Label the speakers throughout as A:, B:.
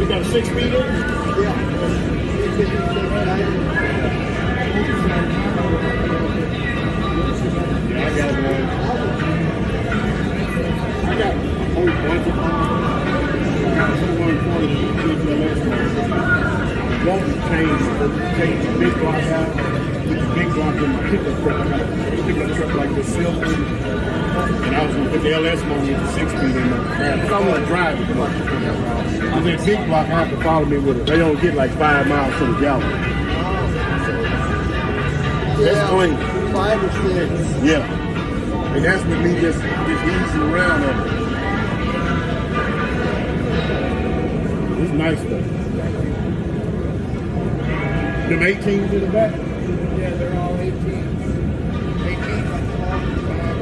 A: We got a 6-speeder?
B: Yeah.
A: Yeah, I got one. I got a whole bunch of them. I got someone for the want to change the big block out, put the big block in my pickup truck. I got a pickup truck like this silver. And I was going to put the LS motor with the 6-speed in there. Because I want to drive it. And that big block, I have to follow me with it. They don't get like 5 miles to the gallon. That's clean.
B: 5 or 6.
A: Yeah. And that's with me just easing around on it. It's nice though. Them 18s in the back?
B: Yeah, they're all 18. 18 like the long back.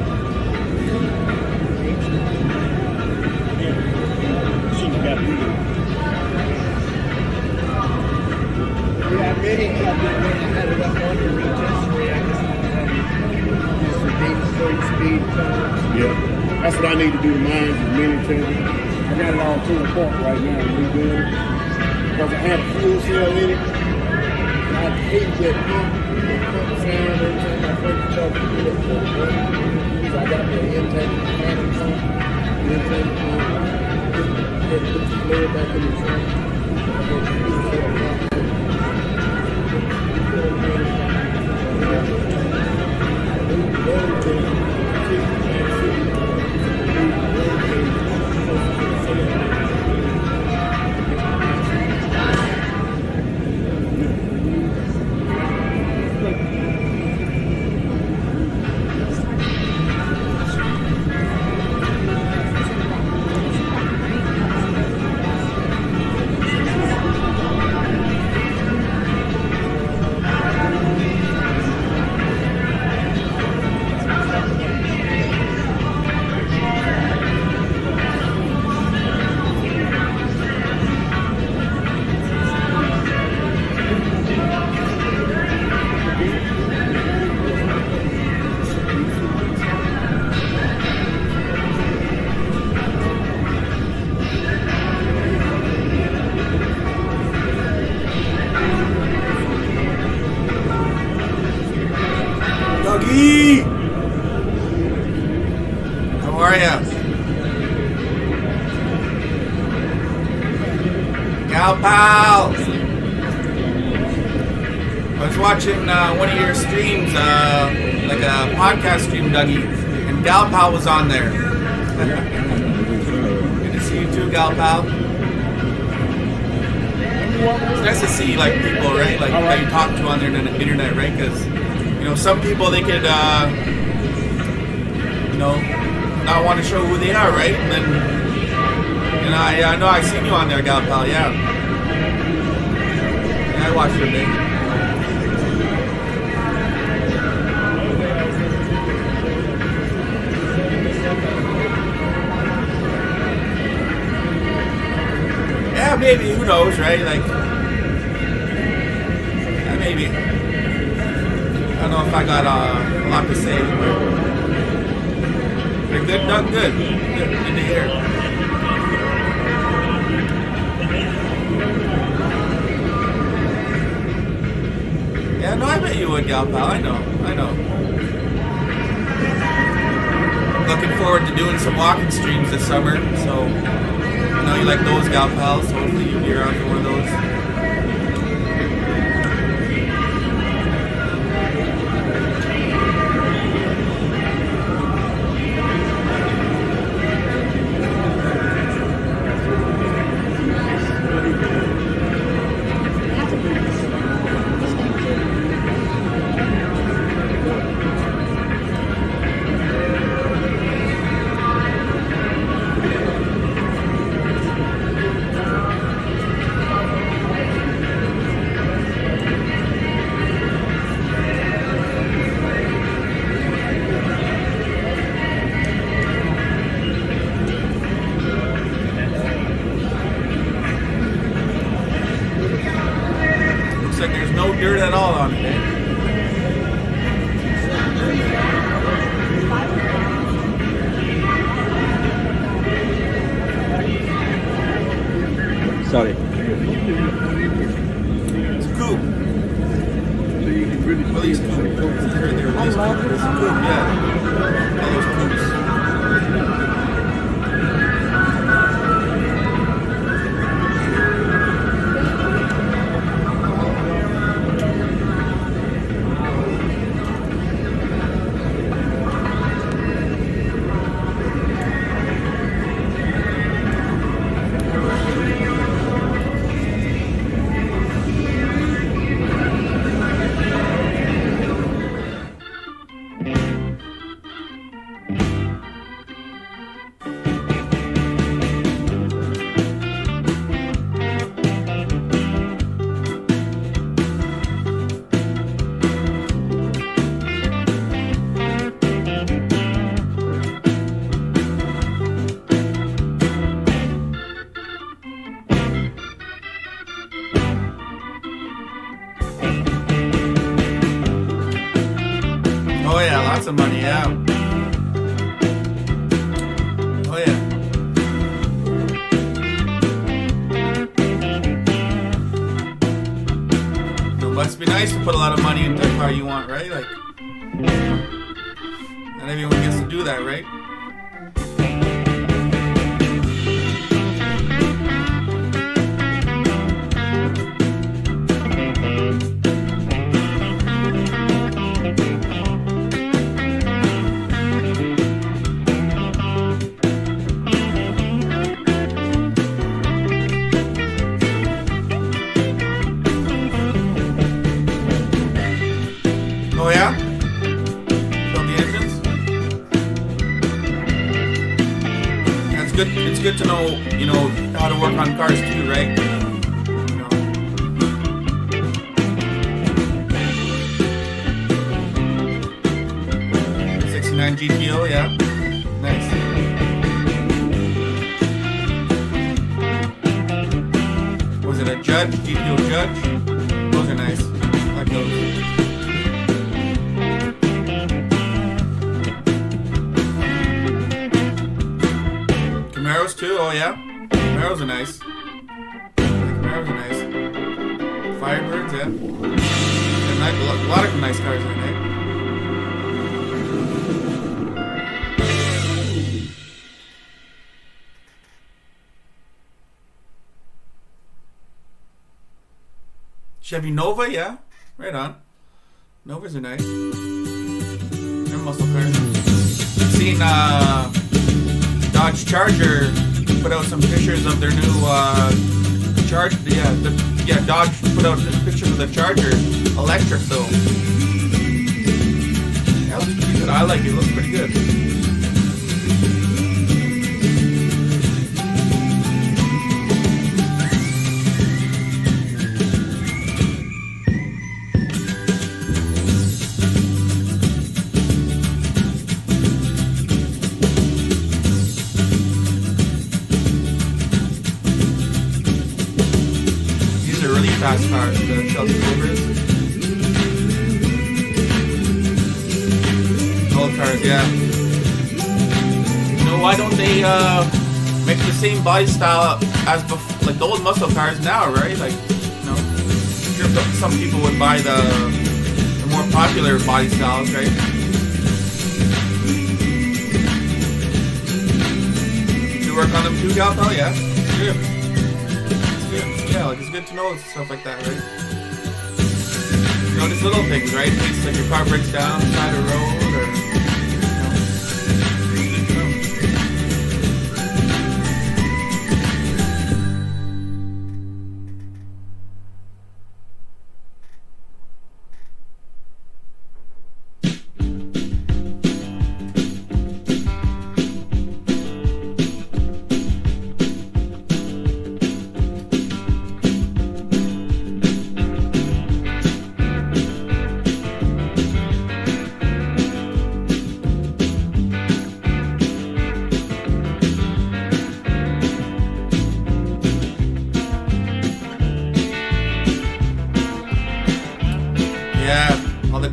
A: Shouldn't have got rid of it.
B: Yeah, many have been when I had it up under retest just a deep 30 speed.
A: Yeah. That's what I need to do to mine is mini test. I got it all to a point right now and redoing it. Because I had a fuel cell in it. I hate that pump sound every time I turn the truck to do it. So I got the intake phantom pump, the intake pump, put the fluid back in the truck. I got the fuel cell pump.
C: Dougie! How are ya? Gal pal! I was watching one of your streams, like a podcast stream, Dougie, and Gal pal was on there. Good to see you too, Gal pal. It's nice to see like people, right? Like that you talk to on the internet, right? Because you know, some people they could, you know, not want to show who they are, right? And then, you know, I know I seen you on there, Gal pal. Yeah, I watched your thing. Yeah, maybe. Who knows, right? Like, yeah, maybe. I don't know if I got a lot to say, but good, Doug, good to hear. Yeah, no, I bet you would, Gal pal. I know. Looking forward to doing some walking streams this summer, so I know you like those, Gal pal, so hopefully you'll be around for one of those. There's no dirt at all on it, eh?
D: Sorry.
C: It's a coupe.
A: So you can really
C: Release coupe. They're released coupe. It's a coupe, yeah. All those coupes. Oh yeah, lots of money, yeah. Oh yeah. It must be nice to put a lot of money into the car you want, right? Like, not everyone gets to do that, right? Oh yeah? Build the engines? That's good. It's good to know, you know, how to work on cars too, right? You know. 69 GTO, yeah. Nice. Was it a Judge? GTO Judge? Those are nice. I like those. Camaros too, oh yeah. Camaros are nice. Camaros are nice. Firebirds, yeah. And a lot of nice cars in there. Chevy Nova, yeah. Right on. Novas are nice. They're muscle cars. Seen Dodge Charger put out some pictures of their new Dodge put out pictures of the Charger electric though. Yeah, it looks pretty good. I like it. It looks pretty good. Fast cars, the Chelsea Cobras. Old cars, yeah. You know, why don't they make the same body style as before, like the old muscle cars now, right? Like, you know, I'm sure some people would buy the more popular body styles, right? You work on them too, Galpo? Yeah. Good. Yeah, like it's good to know stuff like that, right? You know, just little things, right? In case like your car breaks down on the side of the road, or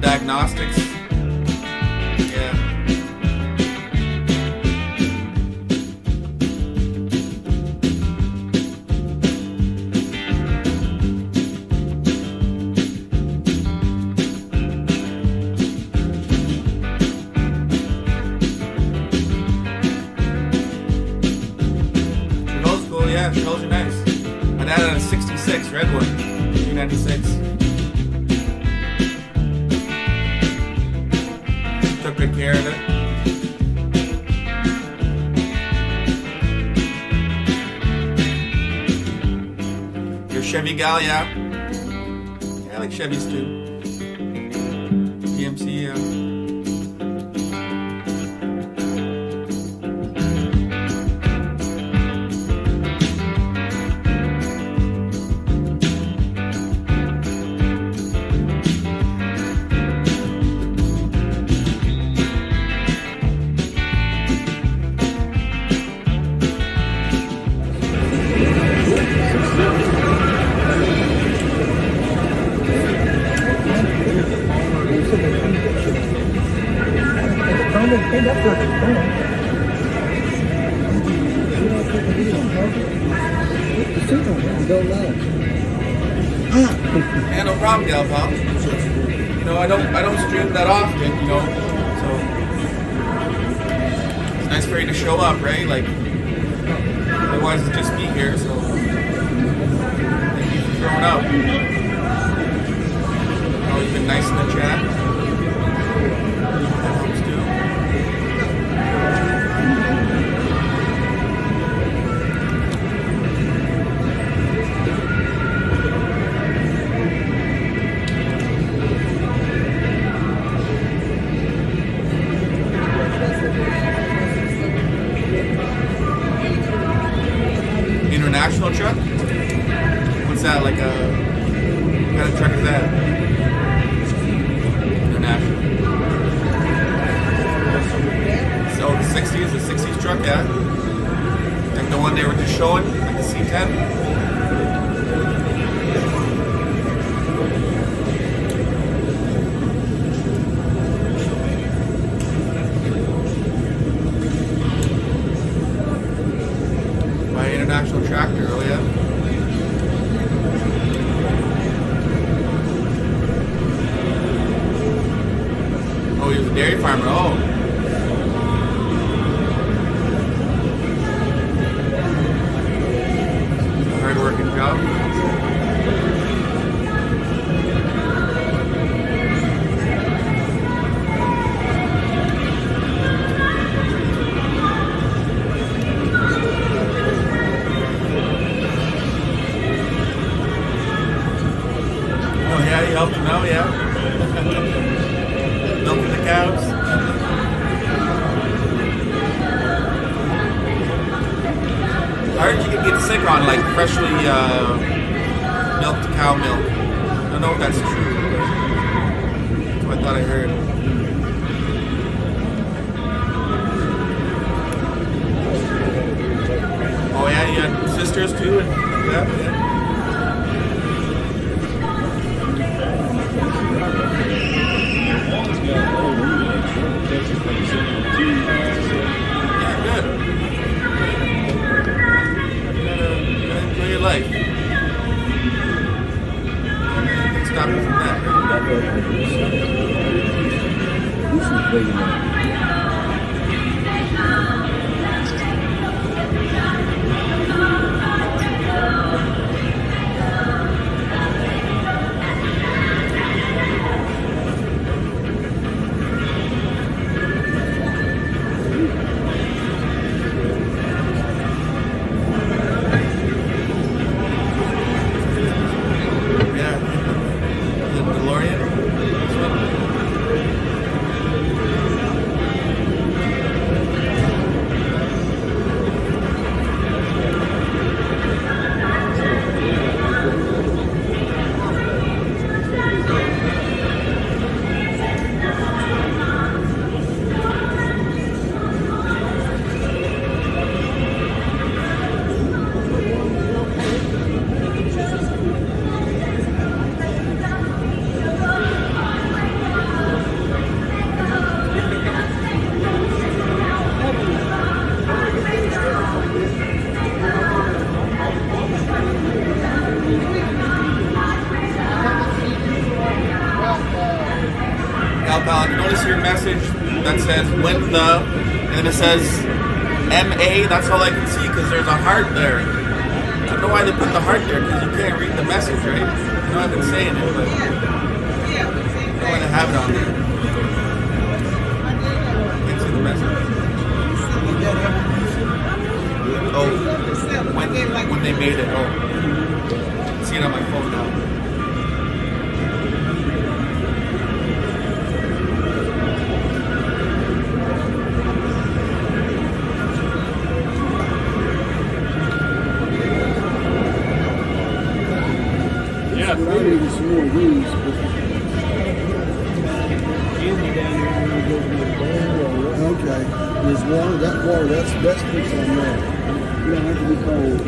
C: diagnostics. Yeah. Told you nice. My dad had a 66 red one. 396. Took good care of it. Your Chevy gal, yeah? Yeah, I like Chevys too. GMC, yeah. Yeah, no problem, gal pal. You know, I don't stream that often, you know, so it's nice for you to show up, right? Like, otherwise it's just me here, so thank you for showing up. Always been nice in the chat. That helps too. International truck? What's that, like a... What kind of truck is that? International. So the 60s, the 60s truck, yeah? Like the one they were just showing, like the C10? International tractor, oh yeah. Oh, he was a dairy farmer, oh. A hard-working job. Yeah, he helped him out, yeah. Milking the cows. I heard you can get sick on like freshly milked cow milk. I don't know if that's true, but that's what I thought I heard. Oh yeah, you had sisters too and that, yeah. Yeah, good. You gotta enjoy your life. Nothing can stop you from that, I can only see your message that says when the, and then it says MA. That's all I can see because there's a heart there. why they put the heart there, because you can't read the message, right? You know, I've been saying it, but I want to have it on there. Can't see the message. Oh, when they made it. Oh, see it on my phone now.
A: Yeah, but I need some more of these. Okay, there's water. That water, that's what's on there. You don't have to be cold.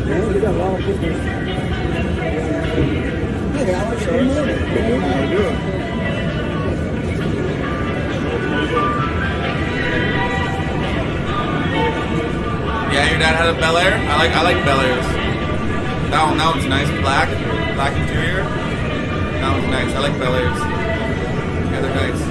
A: Yeah, we got a lot of people. Hey, Alex, good morning. Good morning. How you doing?
C: Yeah, your dad had a Bel Air. I like Bel Airs. That one's nice. Black interior. That one's nice. I like Bel Airs. Yeah, they're nice.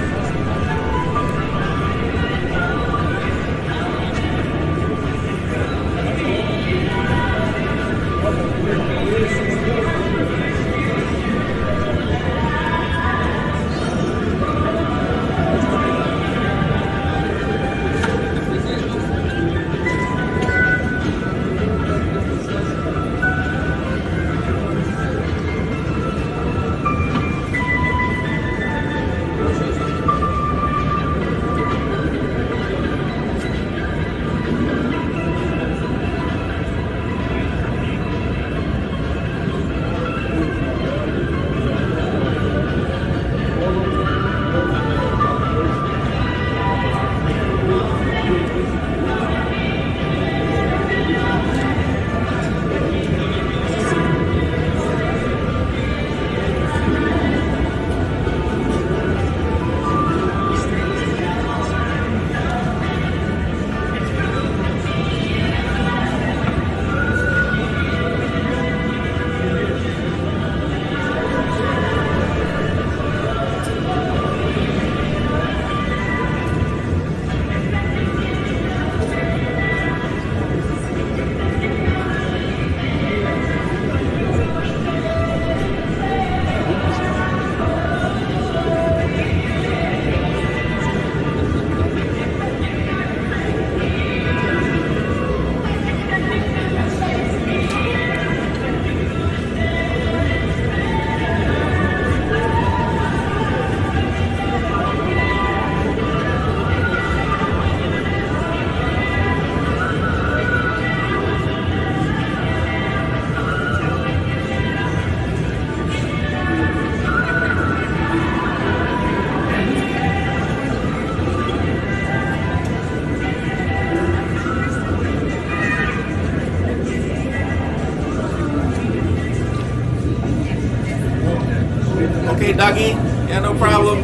C: Okay, doggy. Yeah, no problem.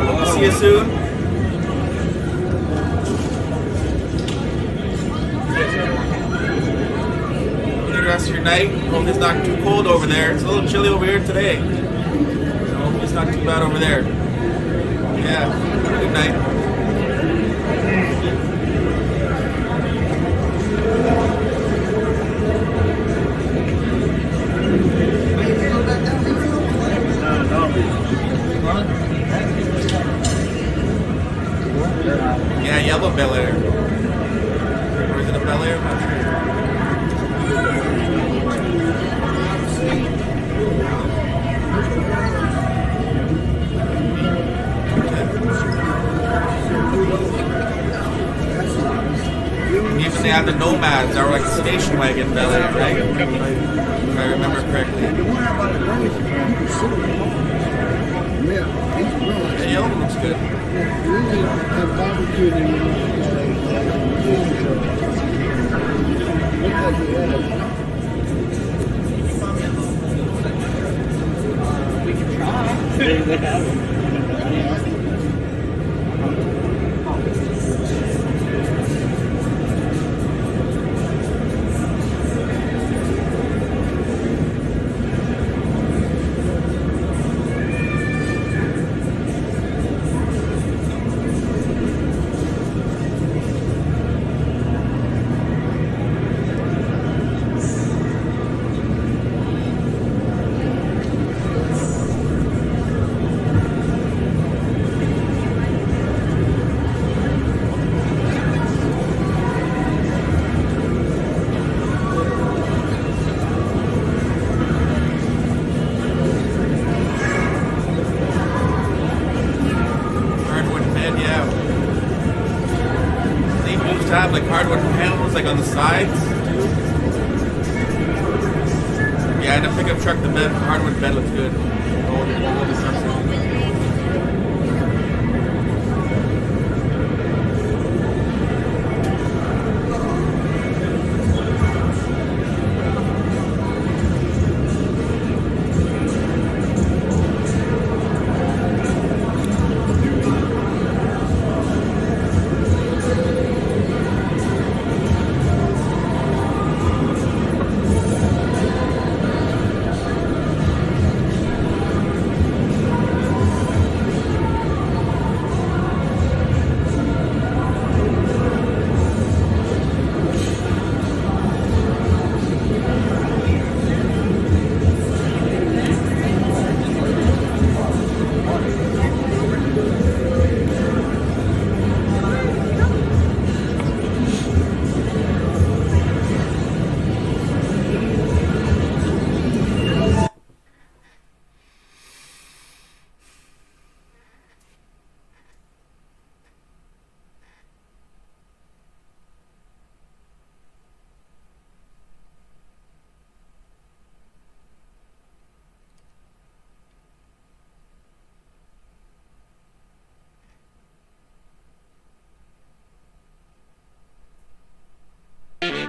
C: Hope to see you soon. Enjoy the rest of your night. Hope it's not too cold over there. It's a little chilly over here today. So hope it's not too bad over there. Yeah, have a good night. Yeah, yellow Bel Air. Or is it a Bel Air? I'm not sure. And even they have the Nomads that were like a station wagon Bel Air, right? If I remember correctly. The yellow one looks good. panels like on the sides too. Yeah, in a pickup truck, the hardwood bed looks good. All the trucks.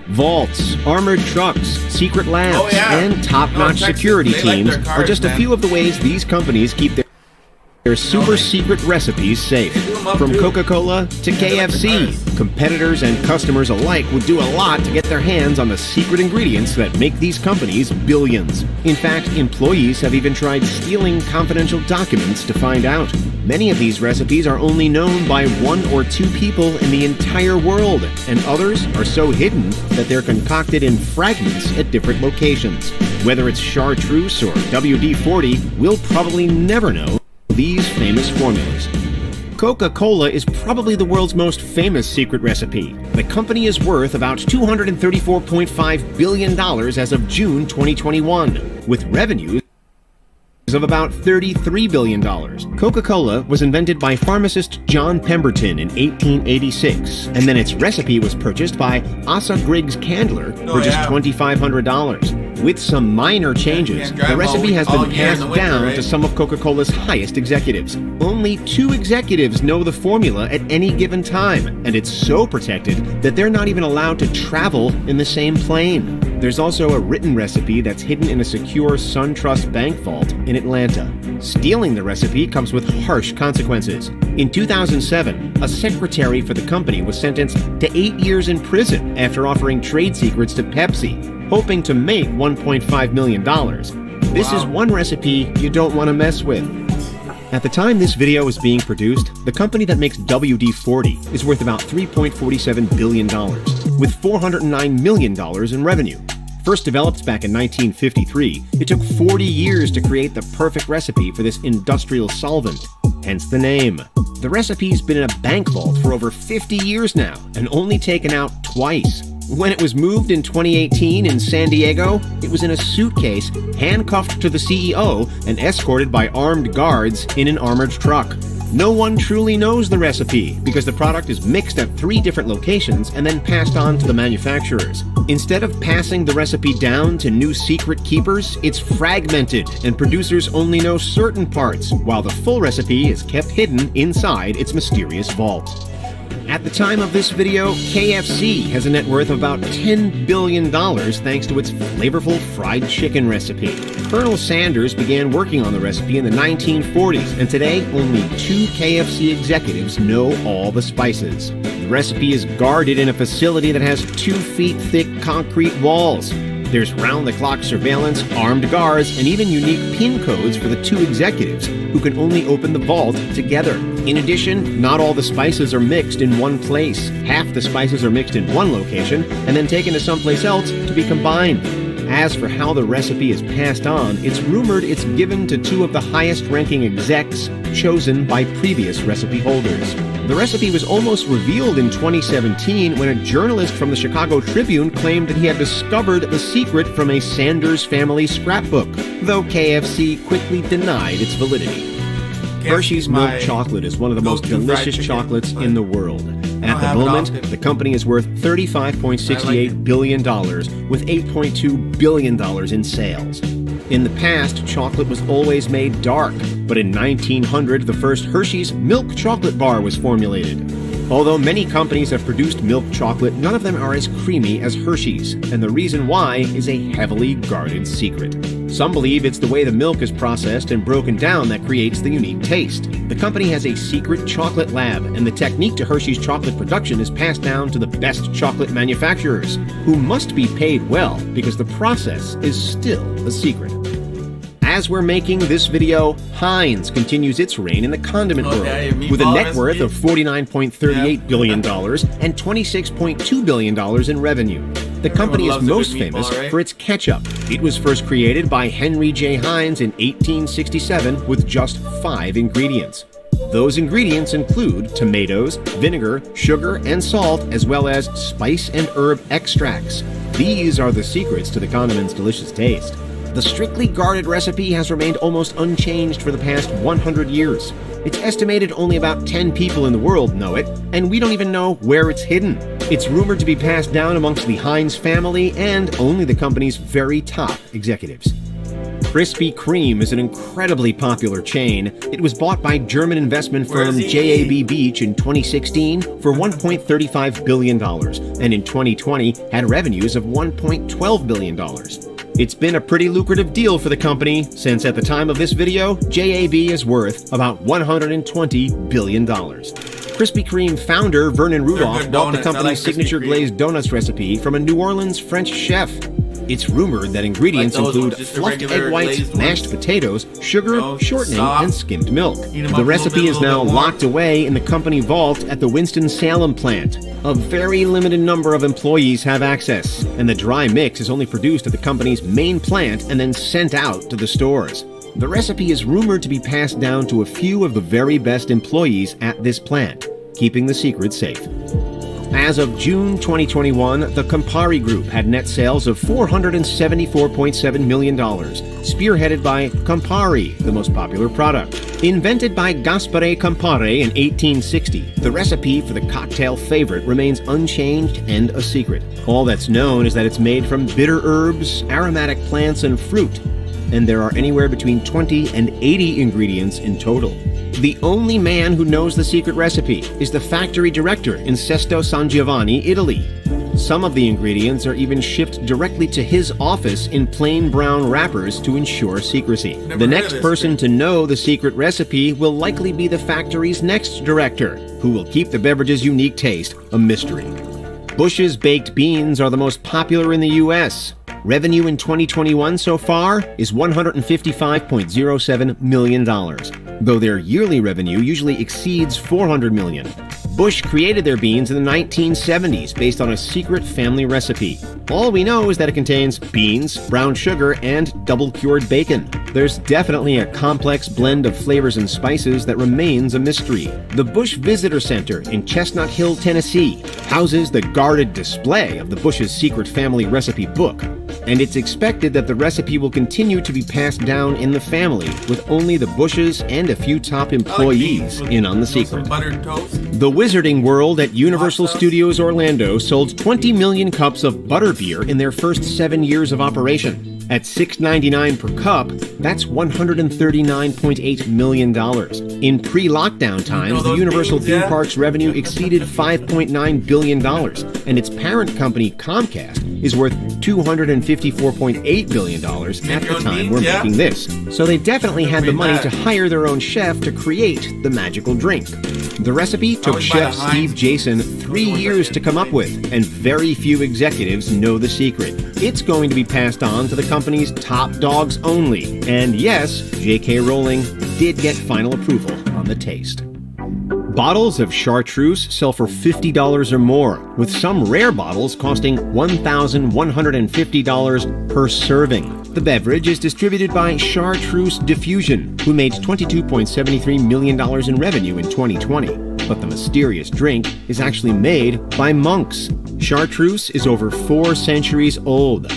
D: Vaults, armored trucks, secret labs,
C: Oh, yeah.
D: and top-notch
C: Texas,
D: security
C: they like
D: teams
C: their cars,
D: are just a
C: man.
D: few of the ways these companies keep their super secret recipes safe.
C: do 'em up,
D: From
C: too.
D: Coca-Cola to
C: They like their
D: KFC,
C: cars.
D: competitors and customers alike would do a lot to get their hands on the secret ingredients that make these companies billions. In fact, employees have even tried stealing confidential documents to find out. Many of these recipes are only known by 1 or 2 people in the entire world, and others are so hidden that they're concocted in fragments at different locations. Whether it's chartreuse or WD-40, we'll probably never know these famous formulas. Coca-Cola is probably the world's most famous secret recipe. The company is worth about $234.5 billion as of June 2021, with revenues of about $33 billion. Coca-Cola was invented by pharmacist John Pemberton in 1886, and then its recipe was purchased by Asa Griggs Candler for just
C: yeah.
D: $2,500. With some minor changes,
C: can't drive
D: the recipe has
C: all
D: been
C: year in
D: passed
C: the winter,
D: down
C: right?
D: to some of Coca-Cola's highest executives. Only 2 executives know the formula at any given time, and it's so protected that they're not even allowed to travel in the same plane. There's also a written recipe that's hidden in a secure SunTrust bank vault in Atlanta. Stealing the recipe comes with harsh consequences. In 2007, a secretary for the company was sentenced to 8 years in prison after offering trade secrets to Pepsi, hoping to make $1.5 million. This is one recipe you don't want to mess with. At the time this video is being produced, the company that makes WD-40 is worth about $3.47 billion, with $409 million in revenue. First developed back in 1953, it took 40 years to create the perfect recipe for this industrial solvent, hence the name. The recipe's been in a bank vault for over 50 years now, and only taken out twice. When it was moved in 2018 in San Diego, it was in a suitcase, handcuffed to the CEO, and escorted by armed guards in an armored truck. No one truly knows the recipe because the product is mixed at 3 different locations and then passed on to the manufacturers. Instead of passing the recipe down to new secret keepers, it's fragmented and producers only know certain parts, while the full recipe is kept hidden inside its mysterious vault. At the time of this video, KFC has a net worth of about $10 billion thanks to its flavorful fried chicken recipe. Colonel Sanders began working on the recipe in the 1940s, and today only 2 KFC executives know all the spices. The recipe is guarded in a facility that has 2 feet thick concrete walls. There's round-the-clock surveillance, armed guards, and even unique PIN codes for the 2 executives who can only open the vault together. In addition, not all the spices are mixed in one place. Half the spices are mixed in one location and then taken to someplace else to be combined. As for how the recipe is passed on, it's rumored it's given to 2 of the highest-ranking execs chosen by previous recipe holders. The recipe was almost revealed in 2017 when a journalist from the Chicago Tribune claimed that he had discovered the secret from a Sanders family scrapbook, though KFC quickly denied its validity. Hershey's milk chocolate is one of the most delicious chocolates in the world, At the moment, the company is worth $35.68 billion, with $8.2 billion in sales. In the past, chocolate was always made dark, but in 1900, the first Hershey's milk chocolate bar was formulated. Although many companies have produced milk chocolate, none of them are as creamy as Hershey's, and the reason why is a heavily guarded secret. Some believe it's the way the milk is processed and broken down that creates the unique taste. The company has a secret chocolate lab, and the technique to Hershey's chocolate production is passed down to the best chocolate manufacturers, who must be paid well because the process is still a secret. As we're making this video, Heinz continues its reign in the condiment world, with a net worth of $49.38 billion and $26.2 billion in revenue. The company is most famous for its ketchup. It was first created by Henry J. Heinz in 1867 with just 5 ingredients. Those ingredients include tomatoes, vinegar, sugar, and salt, as well as spice and herb extracts. These are the secrets to the condiment's delicious taste. The strictly guarded recipe has remained almost unchanged for the past 100 years. It's estimated only about 10 people in the world know it, and we don't even know where it's hidden. It's rumored to be passed down amongst the Heinz family and only the company's very top executives. Krispy Kreme is an incredibly popular chain. It was bought by German investment firm JAB Beach in 2016 for $1.35 billion, and in 2020 had revenues of $1.12 billion. It's been a pretty lucrative deal for the company, since at the time of this video, JAB is worth about $120 billion. Krispy Kreme founder Vernon Rudolph bought the company's signature glazed donuts recipe from a New Orleans French chef. It's rumored that ingredients include fluffed egg whites, mashed potatoes, sugar, shortening, and skimmed milk. The recipe is now locked away in the company vault at the Winston-Salem plant. A very limited number of employees have access, and the dry mix is only produced at the company's main plant and then sent out to the stores. The recipe is rumored to be passed down to a few of the very best employees at this plant, keeping the secret safe. As of June 2021, the Campari Group had net sales of $474.7 million, spearheaded by Campari, the most popular product. Invented by Gaspare Campari in 1860, the recipe for the cocktail favorite remains unchanged and a secret. All that's known is that it's made from bitter herbs, aromatic plants, and fruit, and there are anywhere between 20 and 80 ingredients in total. The only man who knows the secret recipe is the factory director in Sesto San Giovanni, Italy. Some of the ingredients are even shipped directly to his office in plain brown wrappers to ensure secrecy. The next person to know the secret recipe will likely be the factory's next director, who will keep the beverage's unique taste a mystery. Bush's baked beans are the most popular in the U.S. Revenue in 2021 so far is $155.07 million, though their yearly revenue usually exceeds $400 million. Bush created their beans in the 1970s based on a secret family recipe. All we know is that it contains beans, brown sugar, and double-cured bacon. There's definitely a complex blend of flavors and spices that remains a mystery. The Bush Visitor Center in Chestnut Hill, Tennessee, houses the guarded display of the Bush's secret family recipe book, and it's expected that the recipe will continue to be passed down in the family, with only the Bushes and a few top employees in on the secret. The Wizarding World at Universal Studios Orlando sold 20 million cups of butterbeer in their first 7 years of operation. At $6.99 per cup, that's $139.8 million. In pre-lockdown times, the Universal theme park's revenue exceeded $5.9 billion, and its parent company, Comcast, is worth $254.8 billion at the time we're making this. So they definitely had the money to hire their own chef to create the magical drink. The recipe took Chef Steve Jason 3 years to come up with, and very few executives know the secret. It's going to be passed on to the company's top dogs only. And yes, J.K. Rowling did get final approval on the taste. Bottles of chartreuse sell for $50 or more, with some rare bottles costing $1,150 per serving. The beverage is distributed by Chartreuse Diffusion, who made $22.73 million in revenue in 2020. But the mysterious drink is actually made by monks. Chartreuse is over 4 centuries old.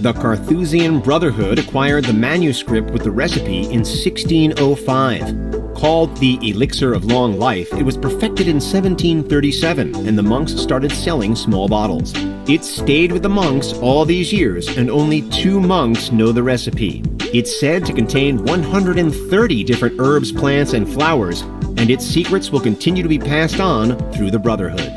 D: The Carthusian Brotherhood acquired the manuscript with the recipe in 1605. Called the elixir of long life, it was perfected in 1737, and the monks started selling small bottles. It stayed with the monks all these years, and only 2 monks know the recipe. It's said to contain 130 different herbs, plants, and flowers, and its secrets will continue to be passed on through the Brotherhood.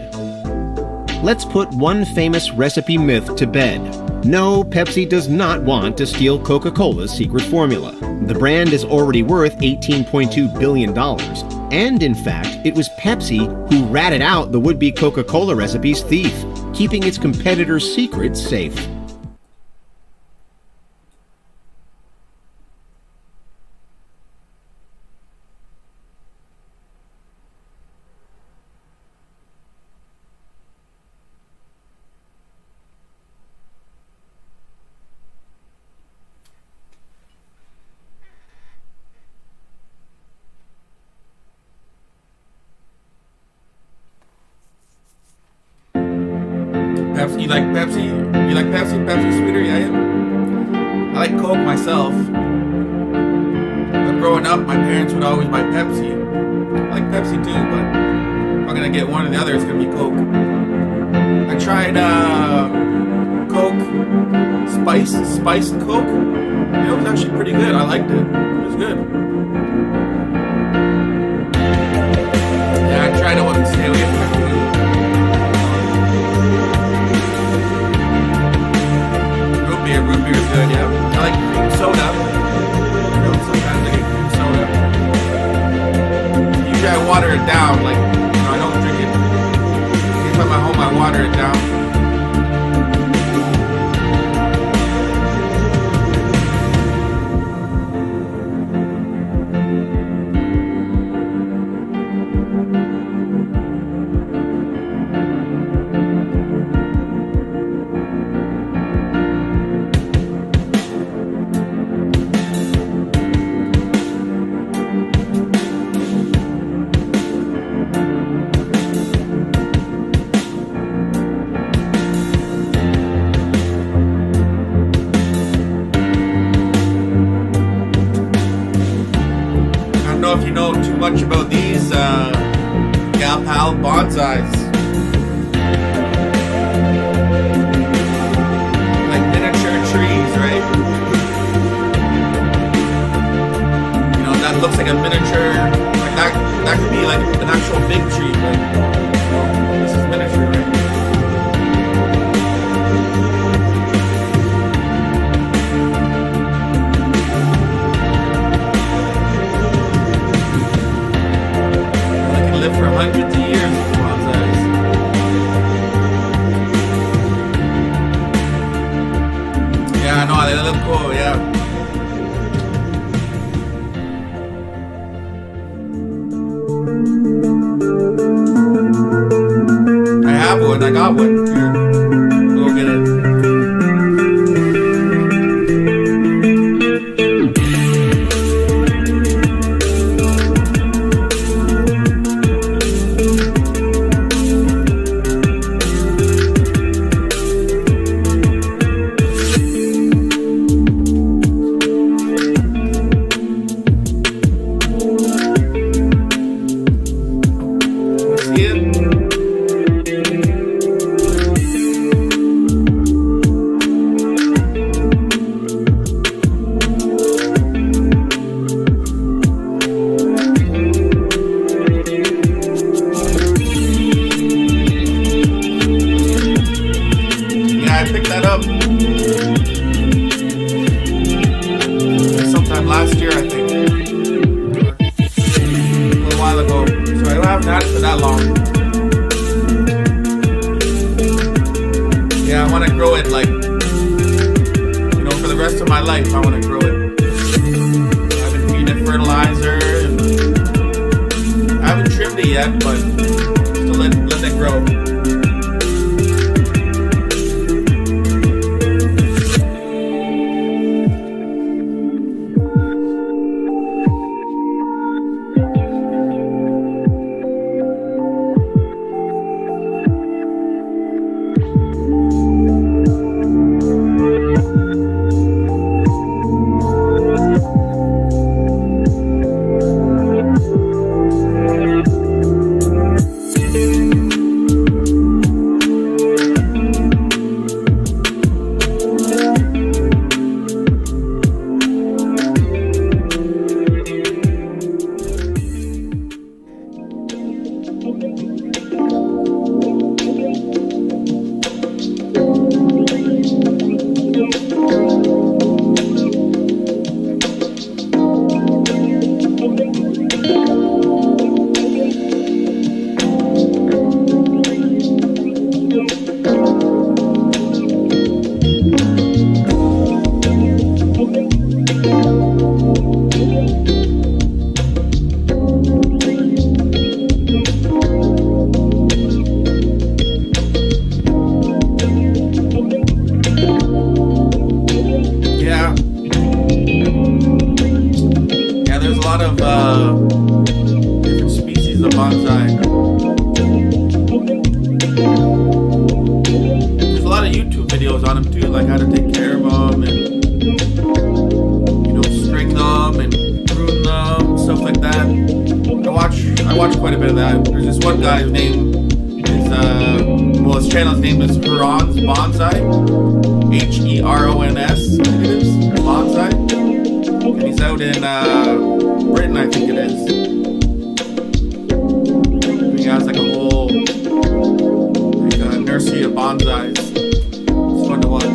D: Let's put one famous recipe myth to bed. No, Pepsi does not want to steal Coca-Cola's secret formula. The brand is already worth $18.2 billion. And in fact, it was Pepsi who ratted out the would-be Coca-Cola recipe's thief, keeping its competitors' secrets safe.
C: Pepsi, you like Pepsi? You like Pepsi? Pepsi sweeter? Yeah, I am. I like Coke myself. But growing up, my parents would always buy Pepsi. I like Pepsi too, but if I'm gonna get one or the other, it's gonna be Coke. I tried Coke, spiced Coke. It was actually pretty good. I liked it. It was good. Yeah, I tried it with stay away from it. Root beer is good, yeah. I like cream soda. You know, sometimes I get cream soda. Usually I water it down, like, you know, I don't drink it. If I'm at home, I water it down. If you know too much about these gal pal bonsais, like miniature trees, right? You know, that looks like a miniature, like that could be like an actual big tree, but you know, this is miniature, right? For hundreds of years with bonsais. Yeah, I know, they look cool, yeah. I have one, I got one. Here, go get it. Sometime last year, I think. A little while ago. So I haven't had it for that long. Yeah, I want to grow it like, you know, for the rest of my life. I want to grow it. I've been feeding it fertilizer. And I haven't trimmed it yet, but still let it grow. videos on them too, like how to take care of them and, you know, string them and prune them, stuff like that. I watch quite a bit of that. There's this one guy, his name is well, his channel's name is Heron's Bonsai, Herons, I think it is, Bonsai, and he's out in Britain, I think it is. He has like a whole nursery of bonsais. It's fun to watch.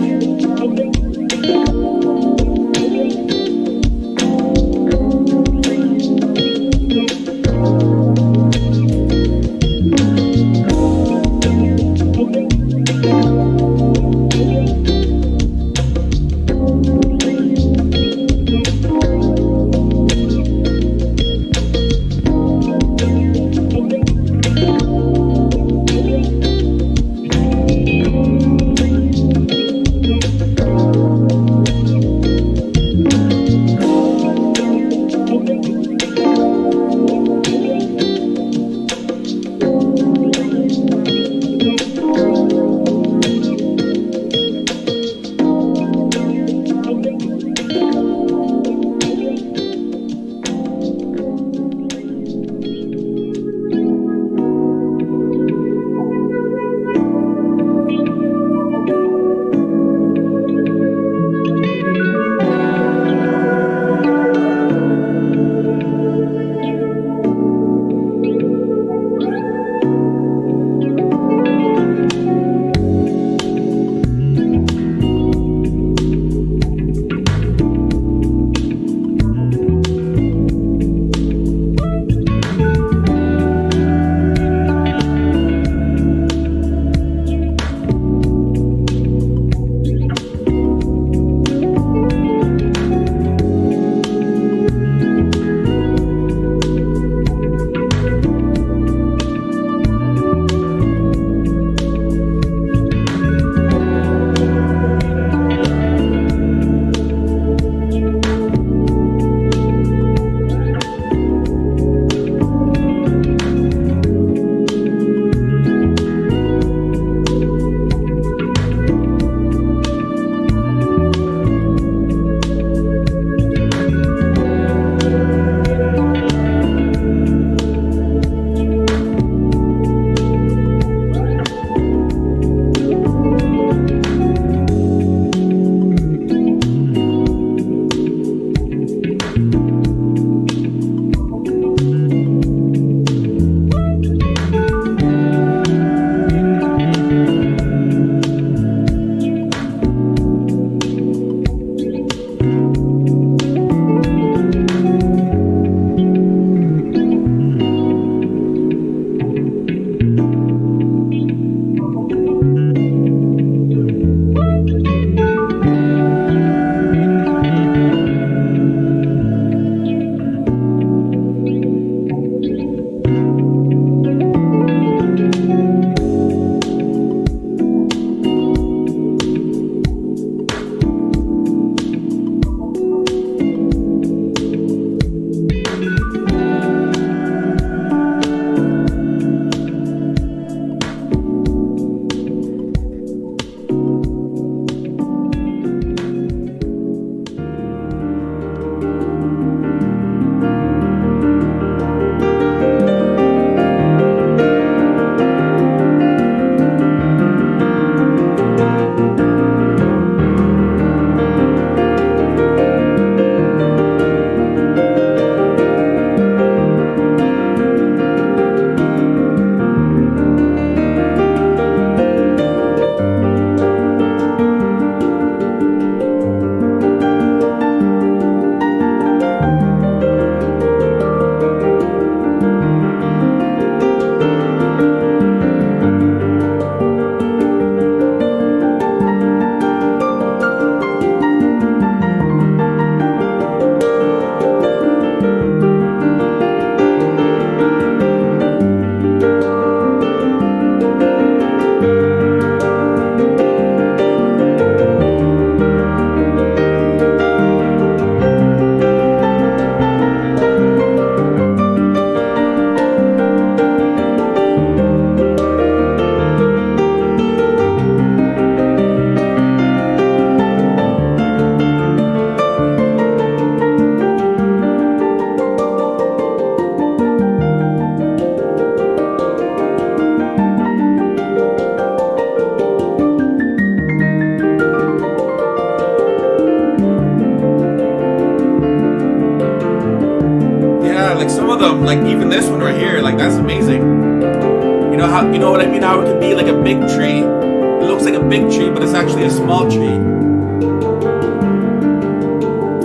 C: of them, like even this one right here, like that's amazing. You know how, you know what I mean? How it could be like a big tree. It looks like a big tree, but it's actually a small tree.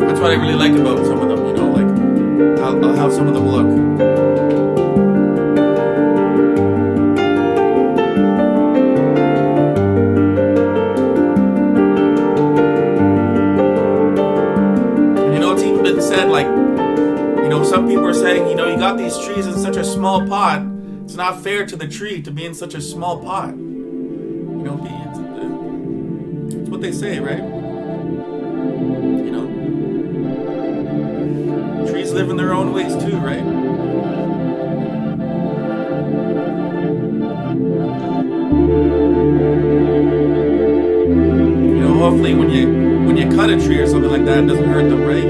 C: That's what I really like about some of them, you know, like how some of them look. Said, like, you know, some people are saying, you know, you got these trees in such a small pot, it's not fair to the tree to be in such a small pot. You know, it's what they say, right? You know, trees live in their own ways too, right? You know, hopefully when you cut a tree or something like that, it doesn't hurt them, right?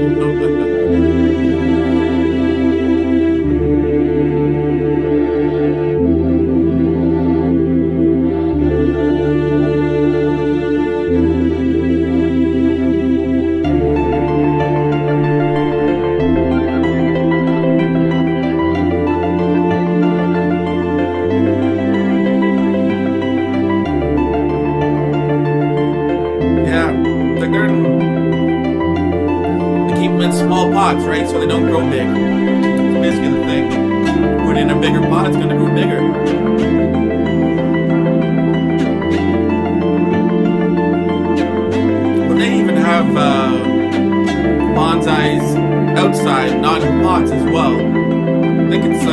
C: Right, so they don't grow big. That's basically the thing. Put it in a bigger pot, it's going to grow bigger. But they even have bonsais outside, not in pots as well. I think it's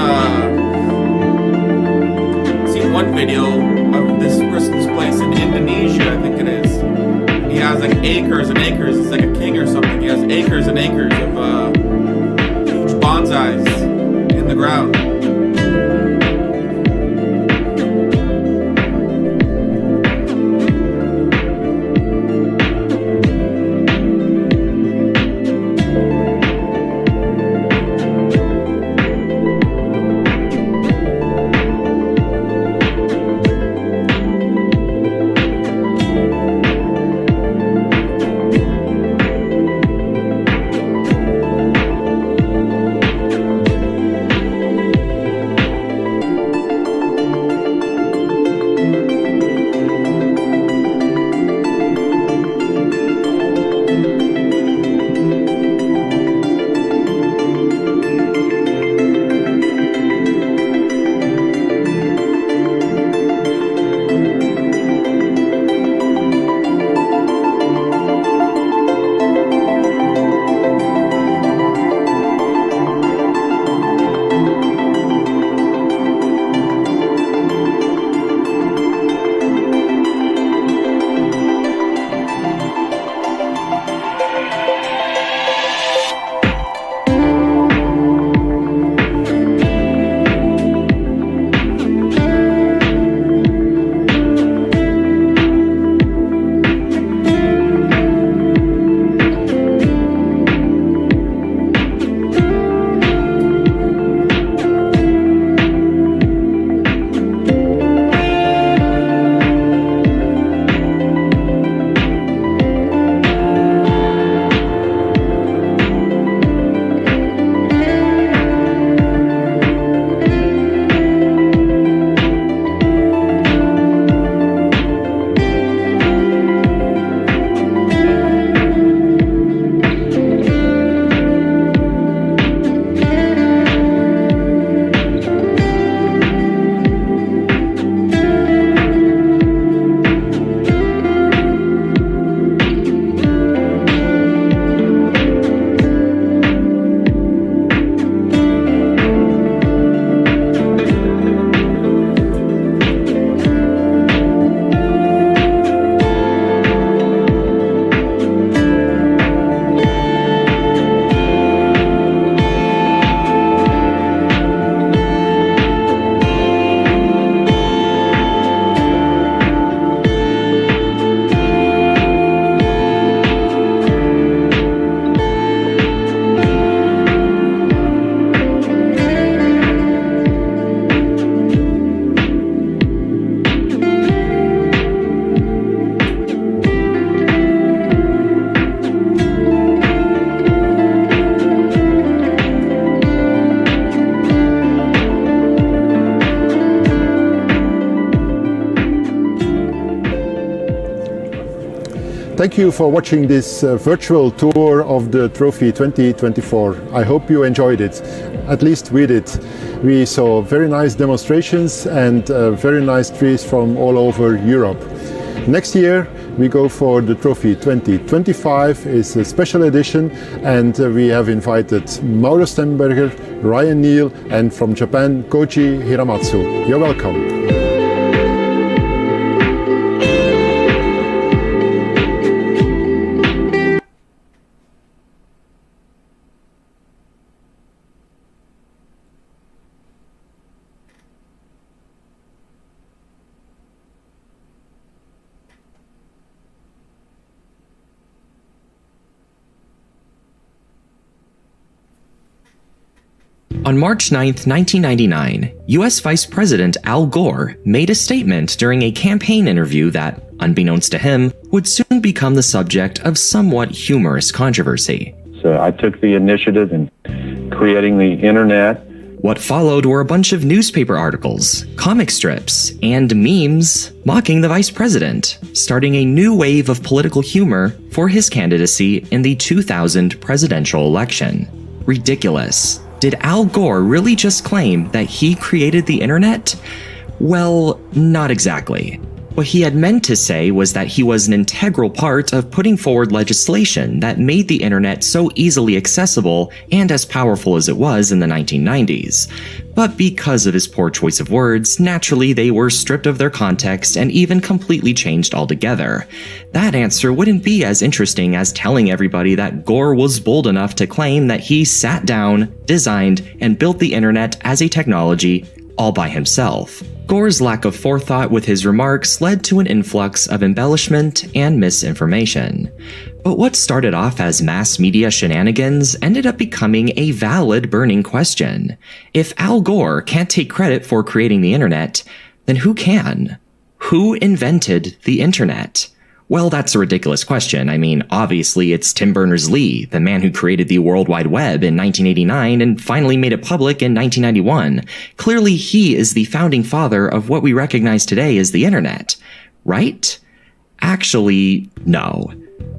C: seen one video of this person's place in Indonesia, I think it is. He has like acres and acres. It's like a king or something. He has acres and acres of huge bonsais in the ground.
E: Thank you for watching this virtual tour of the Trophy 2024. I hope you enjoyed it. At least we did. We saw very nice demonstrations and very nice trees from all over Europe. Next year we go for the Trophy 2025. It's a special edition, and we have invited Mauro Stemberger, Ryan Neal, and from Japan, Koji Hiramatsu. You're welcome.
F: On March 9, 1999, US Vice President Al Gore made a statement during a campaign interview that, unbeknownst to him, would soon become the subject of somewhat humorous controversy.
G: So I took the initiative in creating the internet.
F: What followed were a bunch of newspaper articles, comic strips, and memes mocking the vice president, starting a new wave of political humor for his candidacy in the 2000 presidential election. Ridiculous. Did Al Gore really just claim that he created the internet? Well, not exactly. What he had meant to say was that he was an integral part of putting forward legislation that made the internet so easily accessible and as powerful as it was in the 1990s. But because of his poor choice of words, naturally they were stripped of their context and even completely changed altogether. That answer wouldn't be as interesting as telling everybody that Gore was bold enough to claim that he sat down, designed, and built the internet as a technology all by himself. Gore's lack of forethought with his remarks led to an influx of embellishment and misinformation. But what started off as mass media shenanigans ended up becoming a valid burning question. If Al Gore can't take credit for creating the internet, then who can? Who invented the internet? Well, that's a ridiculous question. I mean, obviously it's Tim Berners-Lee, the man who created the World Wide Web in 1989 and finally made it public in 1991. Clearly, he is the founding father of what we recognize today as the internet, right? Actually, no.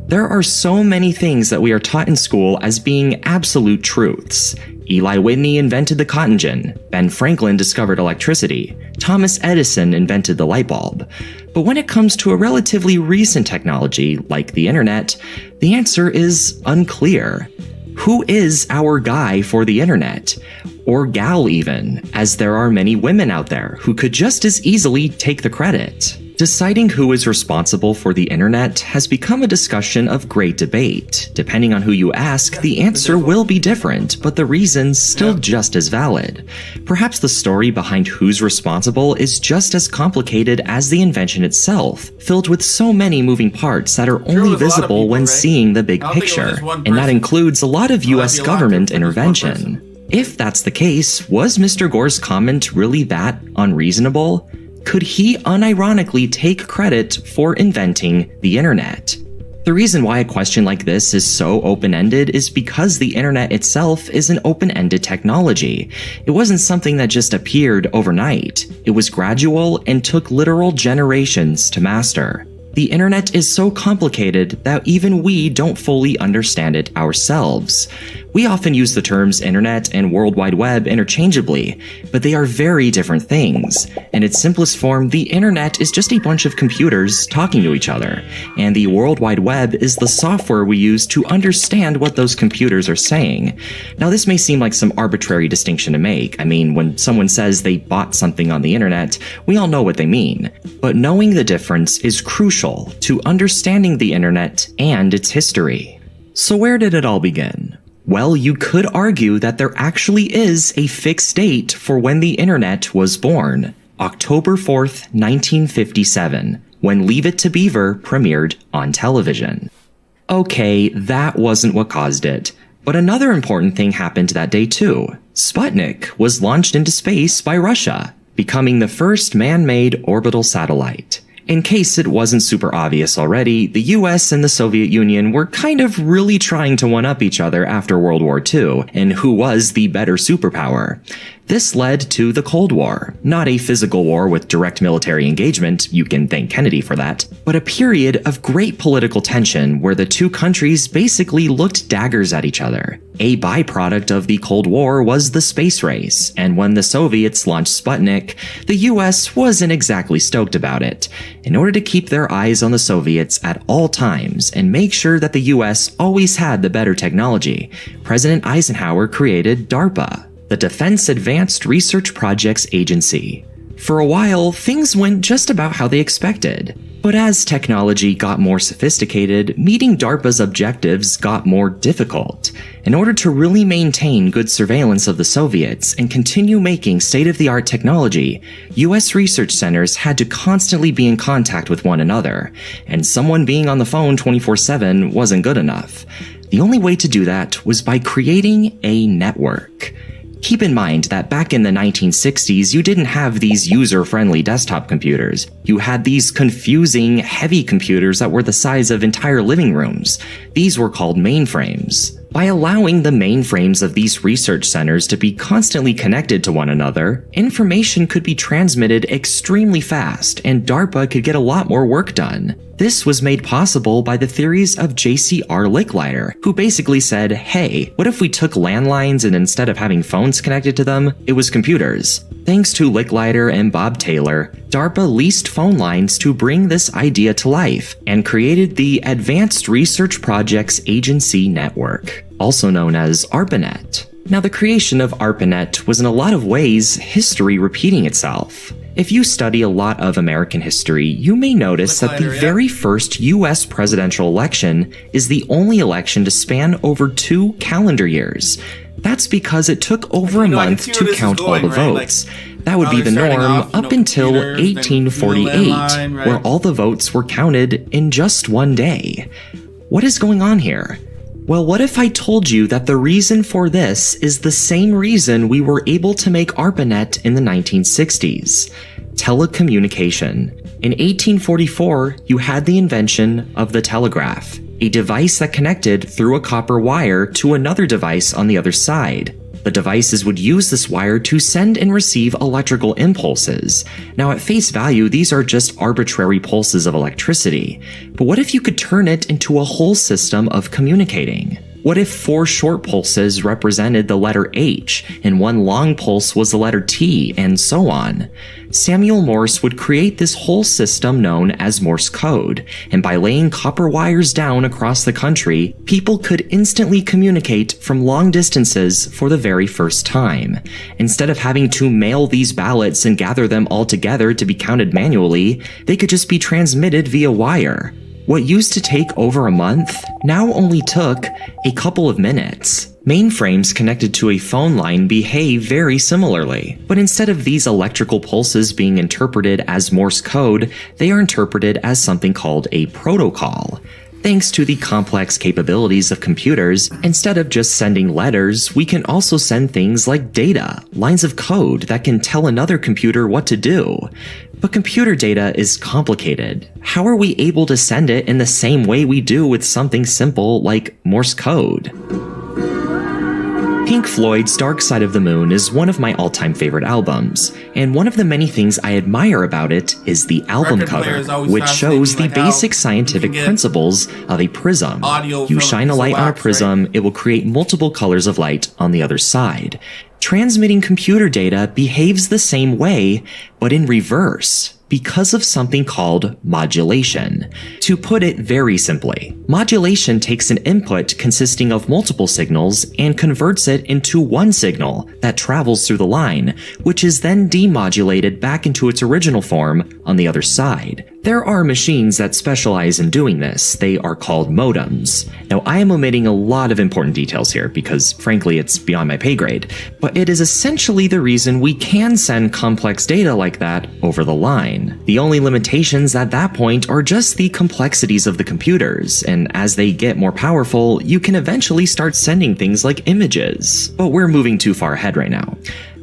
F: There are so many things that we are taught in school as being absolute truths. Eli Whitney invented the cotton gin, Ben Franklin discovered electricity, Thomas Edison invented the light bulb. But when it comes to a relatively recent technology, like the internet, the answer is unclear. Who is our guy for the internet? Or gal even, as there are many women out there who could just as easily take the credit. Deciding who is responsible for the internet has become a discussion of great debate. Depending on who you ask, the answer will be different, but the reasons still just as valid. Perhaps the story behind who's responsible is just as complicated as the invention itself, filled with so many moving parts that are only visible when seeing the big picture, and that includes a lot of US government intervention. If that's the case, was Mr. Gore's comment really that unreasonable? Could he unironically take credit for inventing the internet? The reason why a question like this is so open-ended is because the internet itself is an open-ended technology. It wasn't something that just appeared overnight. It was gradual and took literal generations to master. The internet is so complicated that even we don't fully understand it ourselves. We often use the terms internet and World Wide Web interchangeably, but they are very different things. In its simplest form, the internet is just a bunch of computers talking to each other, and the World Wide Web is the software we use to understand what those computers are saying. Now, this may seem like some arbitrary distinction to make. I mean, when someone says they bought something on the internet, we all know what they mean. But knowing the difference is crucial to understanding the internet and its history. So where did it all begin? Well, you could argue that there actually is a fixed date for when the internet was born, October 4th, 1957, when Leave It to Beaver premiered on television. Okay, that wasn't what caused it, but another important thing happened that day too. Sputnik was launched into space by Russia, becoming the first man-made orbital satellite. In case it wasn't super obvious already, the US and the Soviet Union were kind of really trying to one-up each other after World War II, and who was the better superpower. This led to the Cold War, not a physical war with direct military engagement, you can thank Kennedy for that, but a period of great political tension where the two countries basically looked daggers at each other. A byproduct of the Cold War was the space race, and when the Soviets launched Sputnik, the US wasn't exactly stoked about it. In order to keep their eyes on the Soviets at all times and make sure that the US always had the better technology, President Eisenhower created DARPA, the Defense Advanced Research Projects Agency. For a while, things went just about how they expected. But as technology got more sophisticated, meeting DARPA's objectives got more difficult. In order to really maintain good surveillance of the Soviets and continue making state-of-the-art technology, US research centers had to constantly be in contact with one another, and someone being on the phone 24/7 wasn't good enough. The only way to do that was by creating a network. Keep in mind that back in the 1960s, you didn't have these user-friendly desktop computers. You had these confusing, heavy computers that were the size of entire living rooms. These were called mainframes. By allowing the mainframes of these research centers to be constantly connected to one another, information could be transmitted extremely fast, and DARPA could get a lot more work done. This was made possible by the theories of J.C.R. Licklider, who basically said, hey, what if we took landlines and instead of having phones connected to them, it was computers? Thanks to Licklider and Bob Taylor, DARPA leased phone lines to bring this idea to life and created the Advanced Research Projects Agency Network, also known as ARPANET. Now, the creation of ARPANET was in a lot of ways history repeating itself. If you study a lot of American history, you may notice that the very first US presidential election is the only election to span over 2 calendar years. That's because it took over a month to count all the votes. That would be the norm up until 1848, where all the votes were counted in just one day. What is going on here? Well, what if I told you that the reason for this is the same reason we were able to make ARPANET in the 1960s? Telecommunication. In 1844, you had the invention of the telegraph, a device that connected through a copper wire to another device on the other side. The devices would use this wire to send and receive electrical impulses. Now, at face value, these are just arbitrary pulses of electricity. But what if you could turn it into a whole system of communicating? What if 4 short pulses represented the letter H, and 1 long pulse was the letter T, and so on? Samuel Morse would create this whole system known as Morse code, and by laying copper wires down across the country, people could instantly communicate from long distances for the very first time. Instead of having to mail these ballots and gather them all together to be counted manually, they could just be transmitted via wire. What used to take over a month now only took a couple of minutes. Mainframes connected to a phone line behave very similarly, but instead of these electrical pulses being interpreted as Morse code, they are interpreted as something called a protocol. Thanks to the complex capabilities of computers, instead of just sending letters, we can also send things like data, lines of code that can tell another computer what to do. But computer data is complicated. How are we able to send it in the same way we do with something simple like Morse code? Pink Floyd's Dark Side of the Moon is one of my all-time favorite albums, and one of the many things I admire about it is the album cover, which shows the basic scientific principles of a prism. You shine a light on a prism, it will create multiple colors of light on the other side. Transmitting computer data behaves the same way, but in reverse, because of something called modulation. To put it very simply, modulation takes an input consisting of multiple signals and converts it into one signal that travels through the line, which is then demodulated back into its original form on the other side. There are machines that specialize in doing this. They are called modems. Now, I am omitting a lot of important details here because, frankly, it's beyond my pay grade, but it is essentially the reason we can send complex data like that over the line. The only limitations at that point are just the complexities of the computers, and as they get more powerful, you can eventually start sending things like images. But we're moving too far ahead right now.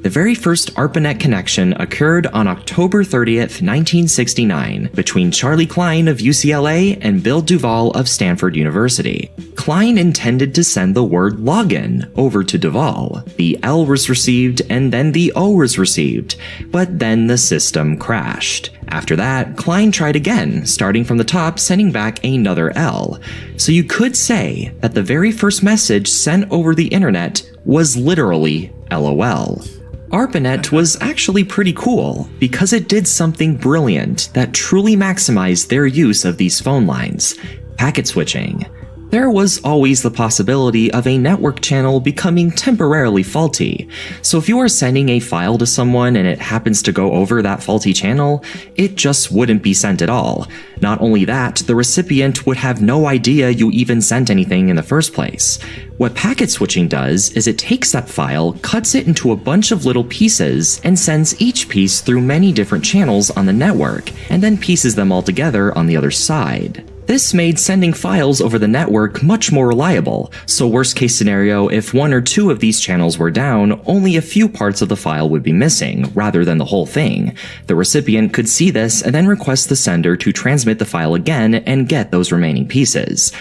F: The very first ARPANET connection occurred on October 30th, 1969, between Charlie Klein of UCLA and Bill Duvall of Stanford University. Klein intended to send the word login over to Duvall. The L was received and then the O was received, but then the system crashed. After that, Klein tried again, starting from the top, sending back another L. So you could say that the very first message sent over the internet was literally LOL. ARPANET was actually pretty cool because it did something brilliant that truly maximized their use of these phone lines: packet switching. There was always the possibility of a network channel becoming temporarily faulty, so if you are sending a file to someone and it happens to go over that faulty channel, it just wouldn't be sent at all. Not only that, the recipient would have no idea you even sent anything in the first place. What packet switching does is it takes that file, cuts it into a bunch of little pieces, and sends each piece through many different channels on the network, and then pieces them all together on the other side. This made sending files over the network much more reliable, so worst case scenario, if one or two of these channels were down, only a few parts of the file would be missing, rather than the whole thing. The recipient could see this and then request the sender to transmit the file again and get those remaining pieces.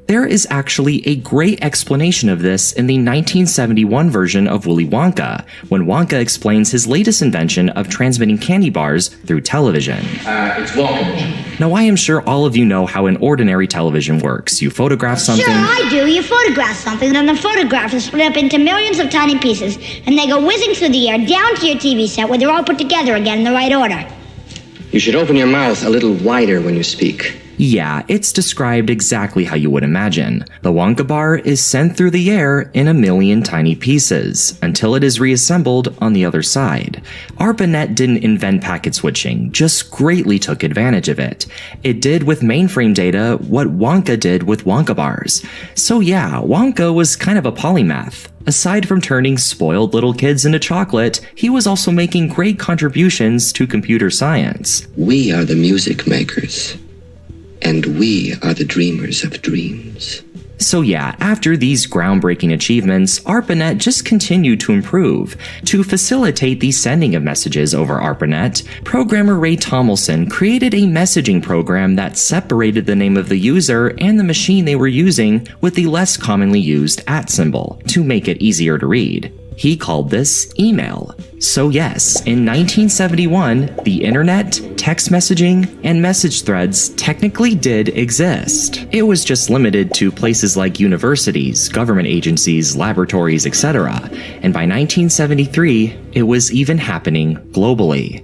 F: There is actually a great explanation of this in the 1971 version of Willy Wonka, when Wonka explains his latest invention of transmitting candy bars through television.
H: It's Wonka.
F: Now, I am sure all of you know how an ordinary television works. You photograph something.
I: Sure, I do. You photograph something, and then the photograph is split up into millions of tiny pieces, and they go whizzing through the air down to your TV set where they're all put together again in the right order.
H: You should open your mouth a little wider when you speak.
F: Yeah, it's described exactly how you would imagine. The Wonka bar is sent through the air in a million tiny pieces, until it is reassembled on the other side. ARPANET didn't invent packet switching, just greatly took advantage of it. It did with mainframe data what Wonka did with Wonka bars. So yeah, Wonka was kind of a polymath. Aside from turning spoiled little kids into chocolate, he was also making great contributions to computer science.
H: We are the music makers. And we are the dreamers of dreams.
F: So yeah, after these groundbreaking achievements, ARPANET just continued to improve. To facilitate the sending of messages over ARPANET, programmer Ray Tomlinson created a messaging program that separated the name of the user and the machine they were using with the less commonly used @ symbol to make it easier to read. He called this email. So yes, in 1971, the internet, text messaging, and message threads technically did exist. It was just limited to places like universities, government agencies, laboratories, etc. And by 1973, it was even happening globally.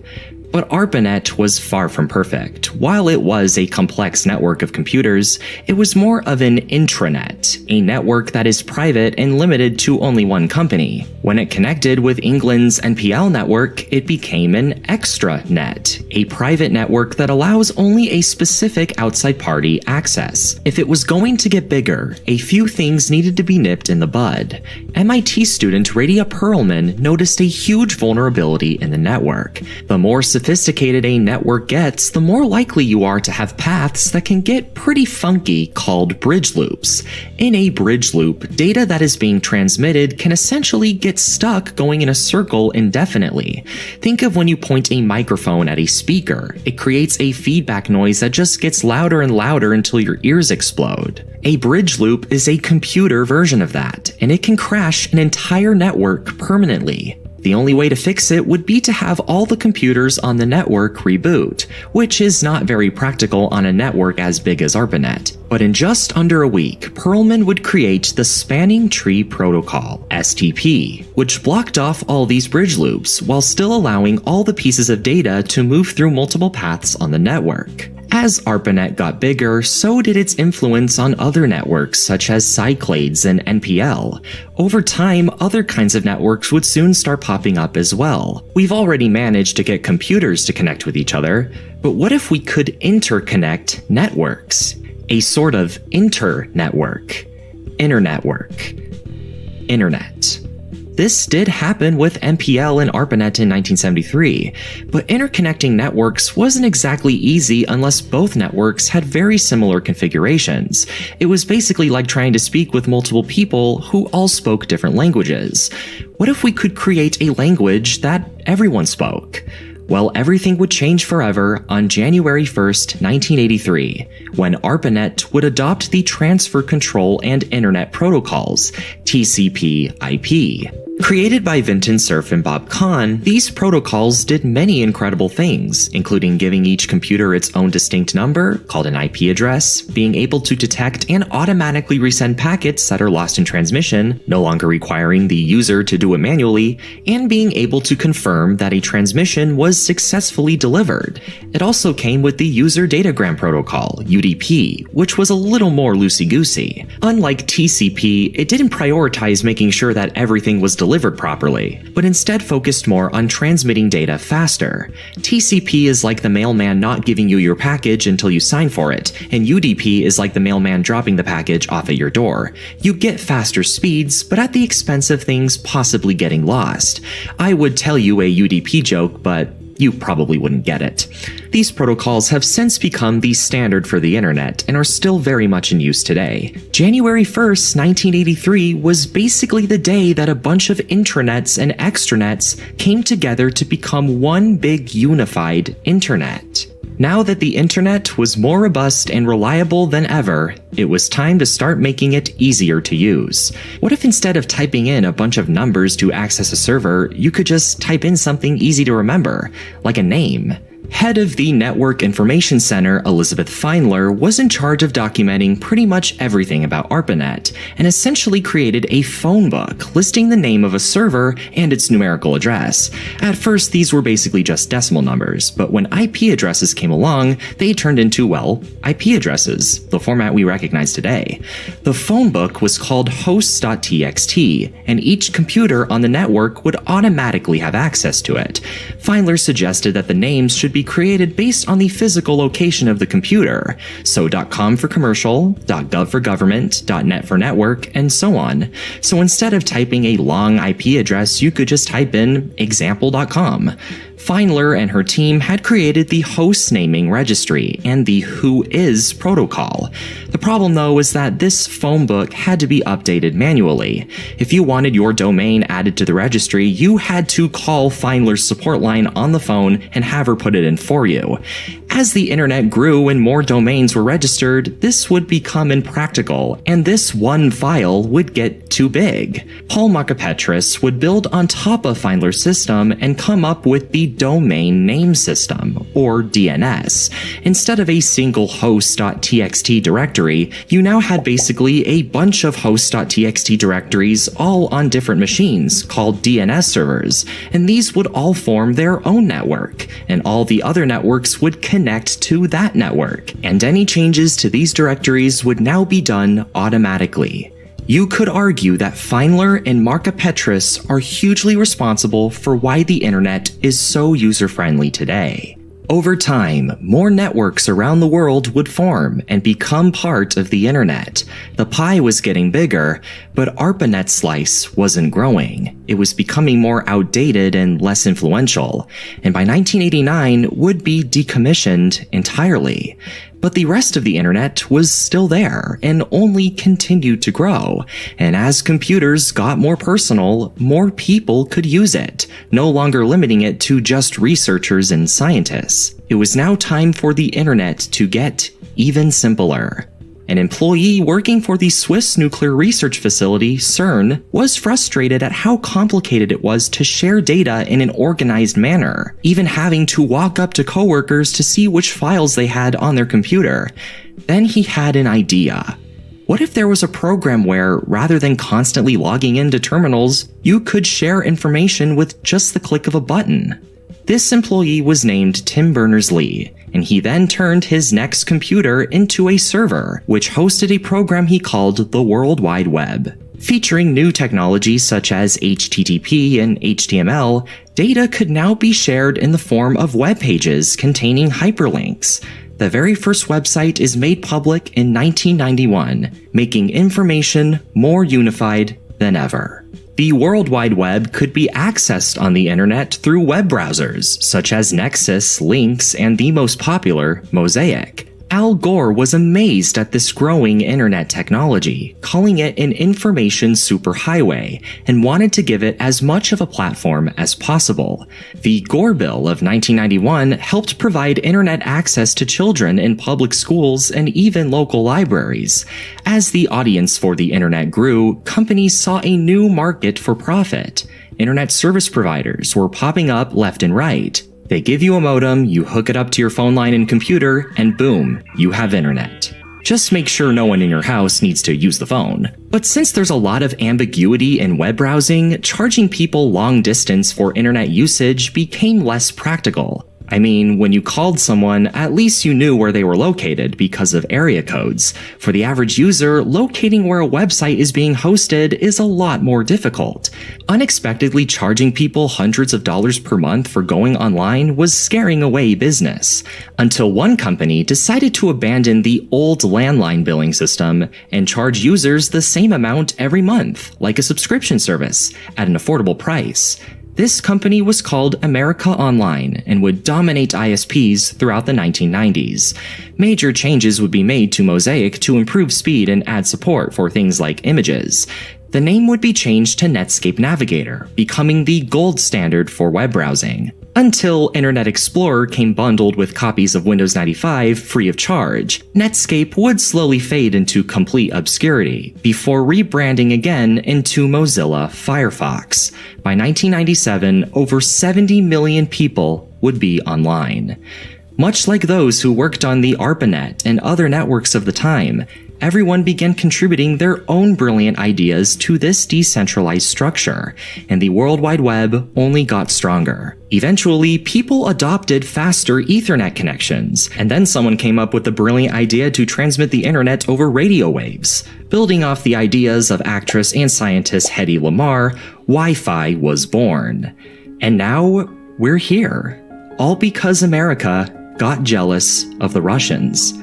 F: But ARPANET was far from perfect. While it was a complex network of computers, it was more of an intranet, a network that is private and limited to only one company. When it connected with England's NPL network, it became an extranet, a private network that allows only a specific outside party access. If it was going to get bigger, a few things needed to be nipped in the bud. MIT student Radia Perlman noticed a huge vulnerability in the network. The more sophisticated a network gets, the more likely you are to have paths that can get pretty funky, called bridge loops. In a bridge loop, data that is being transmitted can essentially get stuck going in a circle indefinitely. Think of when you point a microphone at a speaker. It creates a feedback noise that just gets louder and louder until your ears explode. A bridge loop is a computer version of that, and it can crash an entire network permanently. The only way to fix it would be to have all the computers on the network reboot, which is not very practical on a network as big as ARPANET. But in just under a week, Perlman would create the Spanning Tree Protocol, STP, which blocked off all these bridge loops while still allowing all the pieces of data to move through multiple paths on the network. As ARPANET got bigger, so did its influence on other networks such as Cyclades and NPL. Over time, other kinds of networks would soon start popping up as well. We've already managed to get computers to connect with each other, but what if we could interconnect networks? A sort of internetwork. Internetwork. Internet. This did happen with MPL and ARPANET in 1973, but interconnecting networks wasn't exactly easy unless both networks had very similar configurations. It was basically like trying to speak with multiple people who all spoke different languages. What if we could create a language that everyone spoke? Well, everything would change forever on January 1st, 1983, when ARPANET would adopt the Transfer Control and Internet Protocols, TCP/IP. Created by Vinton Cerf and Bob Kahn, these protocols did many incredible things, including giving each computer its own distinct number, called an IP address, being able to detect and automatically resend packets that are lost in transmission, no longer requiring the user to do it manually, and being able to confirm that a transmission was successfully delivered. It also came with the User Datagram Protocol, UDP, which was a little more loosey-goosey. Unlike TCP, it didn't prioritize making sure that everything was delivered properly, but instead focused more on transmitting data faster. TCP is like the mailman not giving you your package until you sign for it, and UDP is like the mailman dropping the package off at your door. You get faster speeds, but at the expense of things possibly getting lost. I would tell you a UDP joke, but you probably wouldn't get it. These protocols have since become the standard for the internet and are still very much in use today. January 1st, 1983 was basically the day that a bunch of intranets and extranets came together to become one big unified internet. Now that the internet was more robust and reliable than ever, it was time to start making it easier to use. What if instead of typing in a bunch of numbers to access a server, you could just type in something easy to remember, like a name? Head of the Network Information Center, Elizabeth Feinler, was in charge of documenting pretty much everything about ARPANET, and essentially created a phone book listing the name of a server and its numerical address. At first, these were basically just decimal numbers, but when IP addresses came along, they turned into, well, IP addresses, the format we recognize today. The phone book was called hosts.txt, and each computer on the network would automatically have access to it. Feinler suggested that the names should be created based on the physical location of the computer, so .com for commercial, .gov for government, .net for network, and so on. So instead of typing a long IP address, you could just type in example.com. Feinler and her team had created the host naming registry and the Whois protocol. The problem though was that this phone book had to be updated manually. If you wanted your domain added to the registry, you had to call Feinler's support line on the phone and have her put it in for you. As the internet grew and more domains were registered, this would become impractical, and this one file would get too big. Paul Markapetris would build on top of Feinler's system and come up with the Domain Name System, or DNS. Instead of a single host.txt directory, you now had basically a bunch of host.txt directories all on different machines called DNS servers, and these would all form their own network, and all the other networks would connect to that network, and any changes to these directories would now be done automatically. You could argue that Feinler and Markapetris are hugely responsible for why the internet is so user-friendly today. Over time, more networks around the world would form and become part of the internet. The pie was getting bigger, but ARPANET's slice wasn't growing. It was becoming more outdated and less influential, and by 1989 would be decommissioned entirely. But the rest of the internet was still there and only continued to grow. And as computers got more personal, more people could use it, no longer limiting it to just researchers and scientists. It was now time for the internet to get even simpler. An employee working for the Swiss nuclear research facility, CERN, was frustrated at how complicated it was to share data in an organized manner, even having to walk up to coworkers to see which files they had on their computer. Then he had an idea. What if there was a program where, rather than constantly logging into terminals, you could share information with just the click of a button? This employee was named Tim Berners-Lee, and he then turned his next computer into a server, which hosted a program he called the World Wide Web. Featuring new technologies such as HTTP and HTML, data could now be shared in the form of web pages containing hyperlinks. The very first website is made public in 1991, making information more unified than ever. The World Wide Web could be accessed on the internet through web browsers, such as Nexus, Lynx, and the most popular, Mosaic. Al Gore was amazed at this growing internet technology, calling it an information superhighway, and wanted to give it as much of a platform as possible. The Gore Bill of 1991 helped provide internet access to children in public schools and even local libraries. As the audience for the internet grew, companies saw a new market for profit. Internet service providers were popping up left and right. They give you a modem, you hook it up to your phone line and computer, and boom, you have internet. Just make sure no one in your house needs to use the phone. But since there's a lot of ambiguity in web browsing, charging people long distance for internet usage became less practical. I mean, when you called someone, at least you knew where they were located because of area codes. For the average user, locating where a website is being hosted is a lot more difficult. Unexpectedly charging people hundreds of dollars per month for going online was scaring away business. Until one company decided to abandon the old landline billing system and charge users the same amount every month, like a subscription service, at an affordable price. This company was called America Online and would dominate ISPs throughout the 1990s. Major changes would be made to Mosaic to improve speed and add support for things like images. The name would be changed to Netscape Navigator, becoming the gold standard for web browsing. Until Internet Explorer came bundled with copies of Windows 95 free of charge, Netscape would slowly fade into complete obscurity, before rebranding again into Mozilla Firefox. By 1997, over 70 million people would be online. Much like those who worked on the ARPANET and other networks of the time, everyone began contributing their own brilliant ideas to this decentralized structure, and the World Wide Web only got stronger. Eventually, people adopted faster Ethernet connections, and then someone came up with the brilliant idea to transmit the internet over radio waves. Building off the ideas of actress and scientist Hedy Lamarr, Wi-Fi was born. And now, we're here. All because America got jealous of the Russians.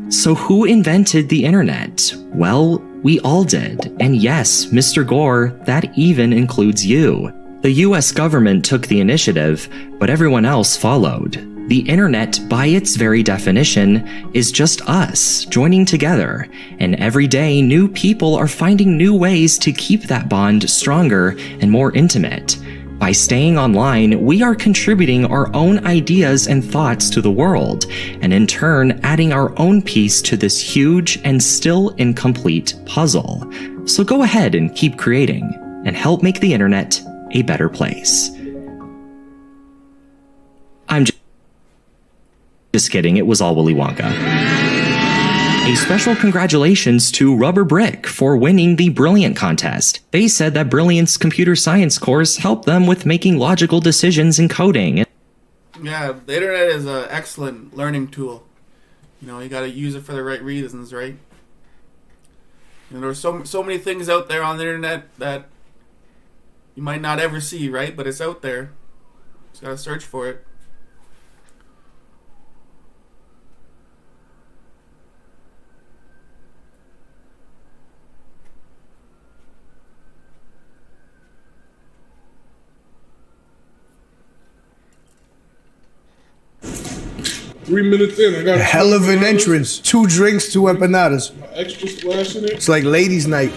F: So who invented the internet? Well, we all did. And yes, Mr. Gore, that even includes you. The US government took the initiative, but everyone else followed. The internet, by its very definition, is just us joining together. And every day, new people are finding new ways to keep that bond stronger and more intimate. By staying online, we are contributing our own ideas and thoughts to the world, and in turn, adding our own piece to this huge and still incomplete puzzle. So go ahead and keep creating, and help make the internet a better place. I'm just kidding, it was all Willy Wonka. A special congratulations to Rubber Brick for winning the Brilliant contest. They said that Brilliant's computer science course helped them with making logical decisions in coding.
C: Yeah, the internet is an excellent learning tool. You know, you gotta use it for the right reasons, right? You know, there's so many things out there on the internet that you might not ever see, right? But it's out there. Just gotta search for it.
A: Three minutes in, I got
B: A hell of an entrance. 2 drinks, 2 empanadas.
A: extra splash in it.
B: It's like ladies' night.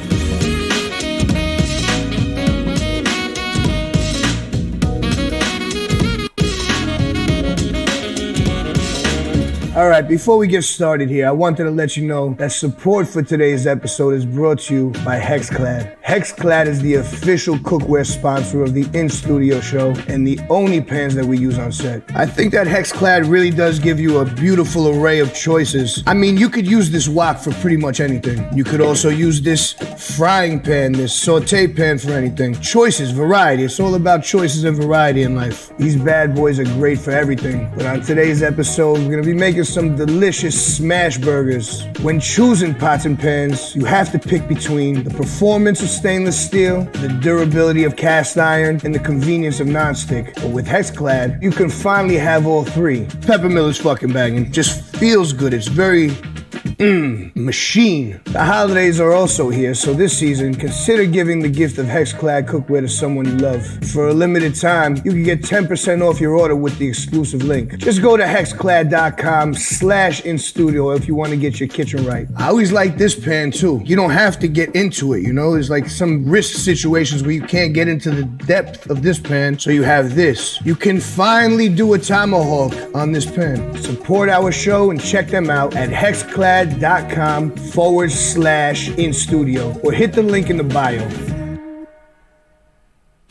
B: All right, before we get started here, I wanted to let you know that support for today's episode is brought to you by HexClad. HexClad is the official cookware sponsor of the In-Studio show and the only pans that we use on set. I think that HexClad really does give you a beautiful array of choices. I mean, you could use this wok for pretty much anything. You could also use this frying pan, this saute pan for anything. Choices, variety. It's all about choices and variety in life. These bad boys are great for everything. But on today's episode, we're gonna be making some delicious smash burgers. When choosing pots and pans, you have to pick between the performance of stainless steel, the durability of cast iron, and the convenience of nonstick. But with HexClad, you can finally have all three. Peppermill is fucking banging. Just feels good. It's very Machine. The holidays are also here, so this season, consider giving the gift of HexClad cookware to someone you love. For a limited time, you can get 10% off your order with the exclusive link. Just go to hexclad.com/instudio if you want to get your kitchen right. I always like this pan too. You don't have to get into it, you know? There's like some risk situations where you can't get into the depth of this pan, so you have this. You can finally do a tomahawk on this pan. Support our show and check them out at hexclad.com/instudio or hit the link in the bio.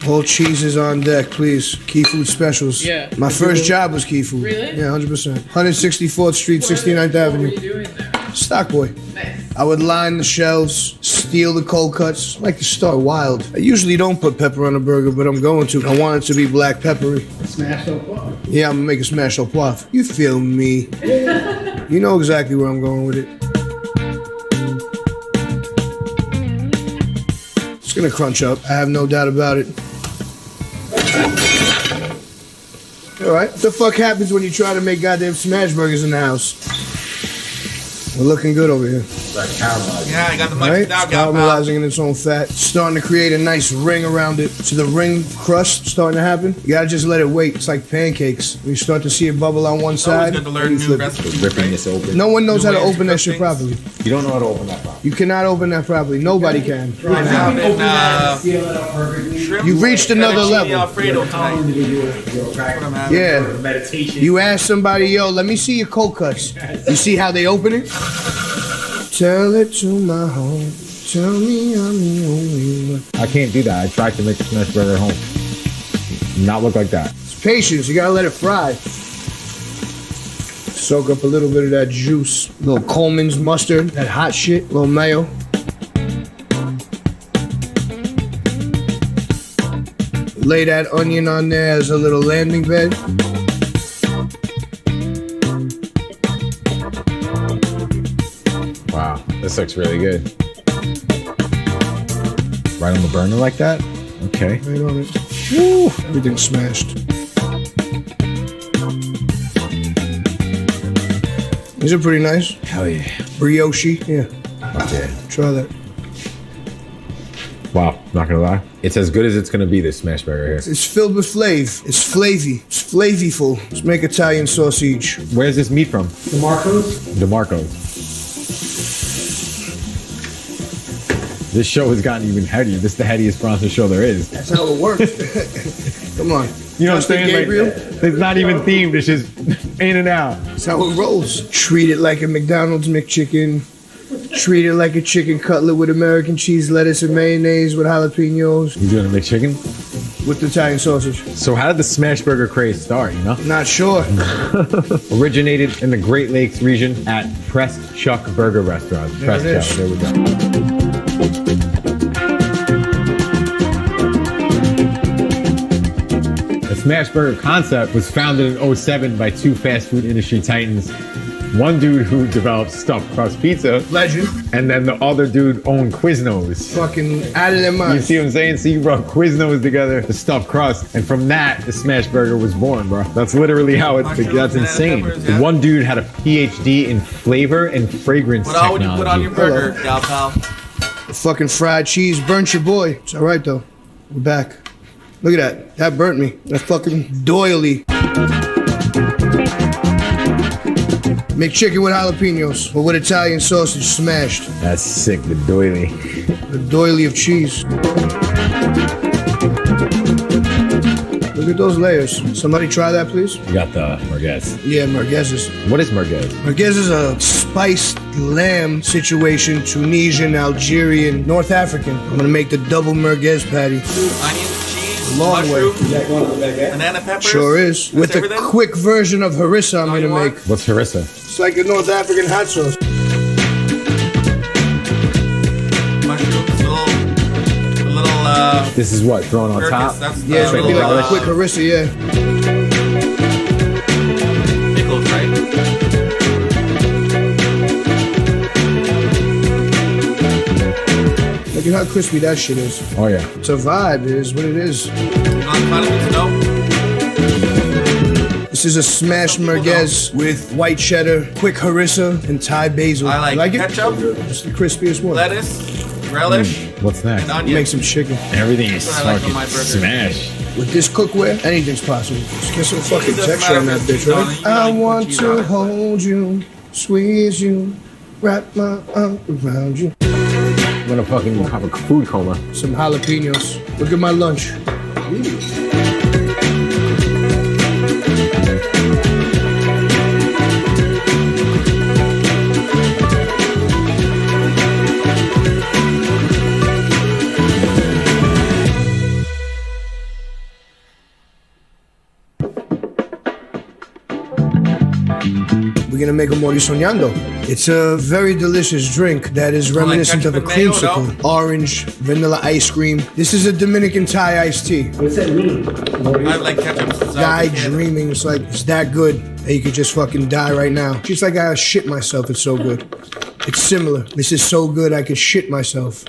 B: All cheeses on deck, please. Key Food Specials.
J: Yeah.
B: My first job was Key Food.
J: Really?
B: Yeah, 100%. 164th Street, 69th Avenue.
J: What were you doing there?
B: Stock boy.
J: Nice.
B: I would line the shelves, steal the cold cuts. I like to start wild. I usually don't put pepper on a burger, but I'm going to. I want it to be black peppery.
A: Smash au poivre.
B: Yeah, I'm gonna make a smash au poivre. You feel me? You know exactly where I'm going with it. It's gonna crunch up. I have no doubt about it. Alright, what the fuck happens when you try to make goddamn smash burgers in the house? We're looking good over here.
C: Yeah, I got the mic
B: Right?
C: down,
B: It's caramelizing in its own fat. Starting to create a nice ring around it. So the ring crust starting to happen. You gotta just let it wait. It's like pancakes. When you start to see it bubble on one
C: It's always
B: side,
C: good to
B: then
C: learn
B: you
C: new
B: flip it.
C: recipes.
K: Ripping this open.
B: No one knows
C: New
B: how to
C: ways to
B: open that
C: cook
B: shit
C: things.
B: properly.
K: You don't know how to open that problem.
B: You cannot open that properly. Nobody can.
C: Shrimp
B: You've reached another
C: fettuccine
B: level.
C: Alfredo tonight.
B: Yeah. You ask somebody, yo, let me see your cold cuts. You see how they open it? Tell it to my home. Tell me I'm the only one.
K: I can't do that. I tried to make a smash burger at home. Not look like that.
B: It's patience. You gotta let it fry. Soak up a little bit of that juice. A little Coleman's mustard, that hot shit. A little mayo. Lay that onion on there as a little landing bed.
K: Wow, this looks really good. Right on the burner like that? Okay.
B: Right on it. Woo! Everything's smashed. These are pretty nice.
K: Hell yeah.
B: Brioche. Yeah.
K: Okay.
B: Try that.
K: Wow, not gonna lie. It's as good as it's gonna be, this smash burger here.
B: It's filled with flav. It's flavy. It's flavyful. Let's make Italian sausage.
K: Where's this meat from?
A: DeMarco's?
K: DeMarco's. This show has gotten even headier. This is the headiest Bronson show there is.
B: That's how it works. Come on.
K: You know what I'm
B: Trust in
K: saying?
B: Gabriel?
K: Like, it's not even themed. It's just in and out.
B: That's how it rolls. Treat it like a McDonald's McChicken. Treat it like a chicken cutlet with American cheese, lettuce, and mayonnaise with jalapenos.
K: You doing a McChicken?
B: With Italian sausage.
K: So how did the smash burger craze start, you know?
B: Not sure.
K: Originated in the Great Lakes region at Pressed Chuck Burger Restaurant.
B: There
K: Pressed
B: it is.
K: Chuck, there we go. The smash burger concept was founded in 2007 by two fast food industry titans. One dude who developed stuffed crust pizza,
B: Legend.
K: and then the other dude owned Quiznos.
B: Fucking out of their
K: You
B: mind.
K: see what I'm saying? So you brought Quiznos together, the stuffed crust, and from that, the smash burger was born, bro. That's literally how it's. That's insane.
C: peppers, yeah.
K: One dude had a PhD in flavor and fragrance
C: What all would
K: technology.
C: you put on your burger, gal pal?
B: The fucking fried cheese burnt your boy. It's all right though. We're back. Look at that. That burnt me. That fucking doily. McChicken with jalapenos, or with Italian sausage smashed.
K: That's sick, the doily.
B: The doily of cheese. Look at those layers. Somebody try that, please.
K: You got the merguez.
B: Yeah, merguezes.
K: What is merguez?
B: Merguez is a spiced lamb situation, Tunisian, Algerian, North African. I'm gonna make the double merguez patty.
C: Onions, cheese,
B: Long way.
C: mushrooms, banana peppers.
B: Sure is.
C: That's
B: With a
C: everything?
B: quick version of harissa I'm
C: All
B: gonna
C: you want?
B: make.
K: What's harissa?
B: It's like a North African hot sauce.
C: Mushrooms, a little
K: This is what, thrown on
C: Turkish,
K: top?
C: that's
B: Yeah, it's gonna be like a
K: relish.
B: quick harissa, yeah.
C: pickles, right?
B: Look at how crispy that shit is.
K: Oh yeah.
B: It's a vibe, it is what it is.
C: Non-condiments, no?
B: The This is a smashed merguez with white cheddar, quick harissa, and Thai basil.
C: I like ketchup.
B: It's the crispiest one.
C: Lettuce, relish,
K: What's next?
C: and onion.
B: Make some chicken.
K: Everything is
C: That's what I like on
K: fucking
C: my burger.
K: smash.
B: With this cookware, anything's possible. Just get some fucking
C: doesn't
B: texture on
C: matter
B: that
C: if it's
B: bitch,
C: done,
B: right?
C: you can
B: I
C: put
B: want
C: cheese on
B: to
C: it.
B: hold you, squeeze you, wrap my arm around you.
K: I'm gonna fucking have a food coma.
B: Some jalapenos. Look at my lunch. We're gonna make a ᴘɪ괜ɪᴛɪᴜ. It's a very delicious drink that is reminiscent of a
C: ketchup and mayo,
B: creamsicle. Orange, vanilla ice cream. This is a Dominican Thai iced tea.
C: I like ketchup since I
B: Die
C: was a kid.
B: dreaming. It's like, it's that good that you could just fucking die right now. It's like I shit myself. It's so good. It's similar. This is so good I could shit myself.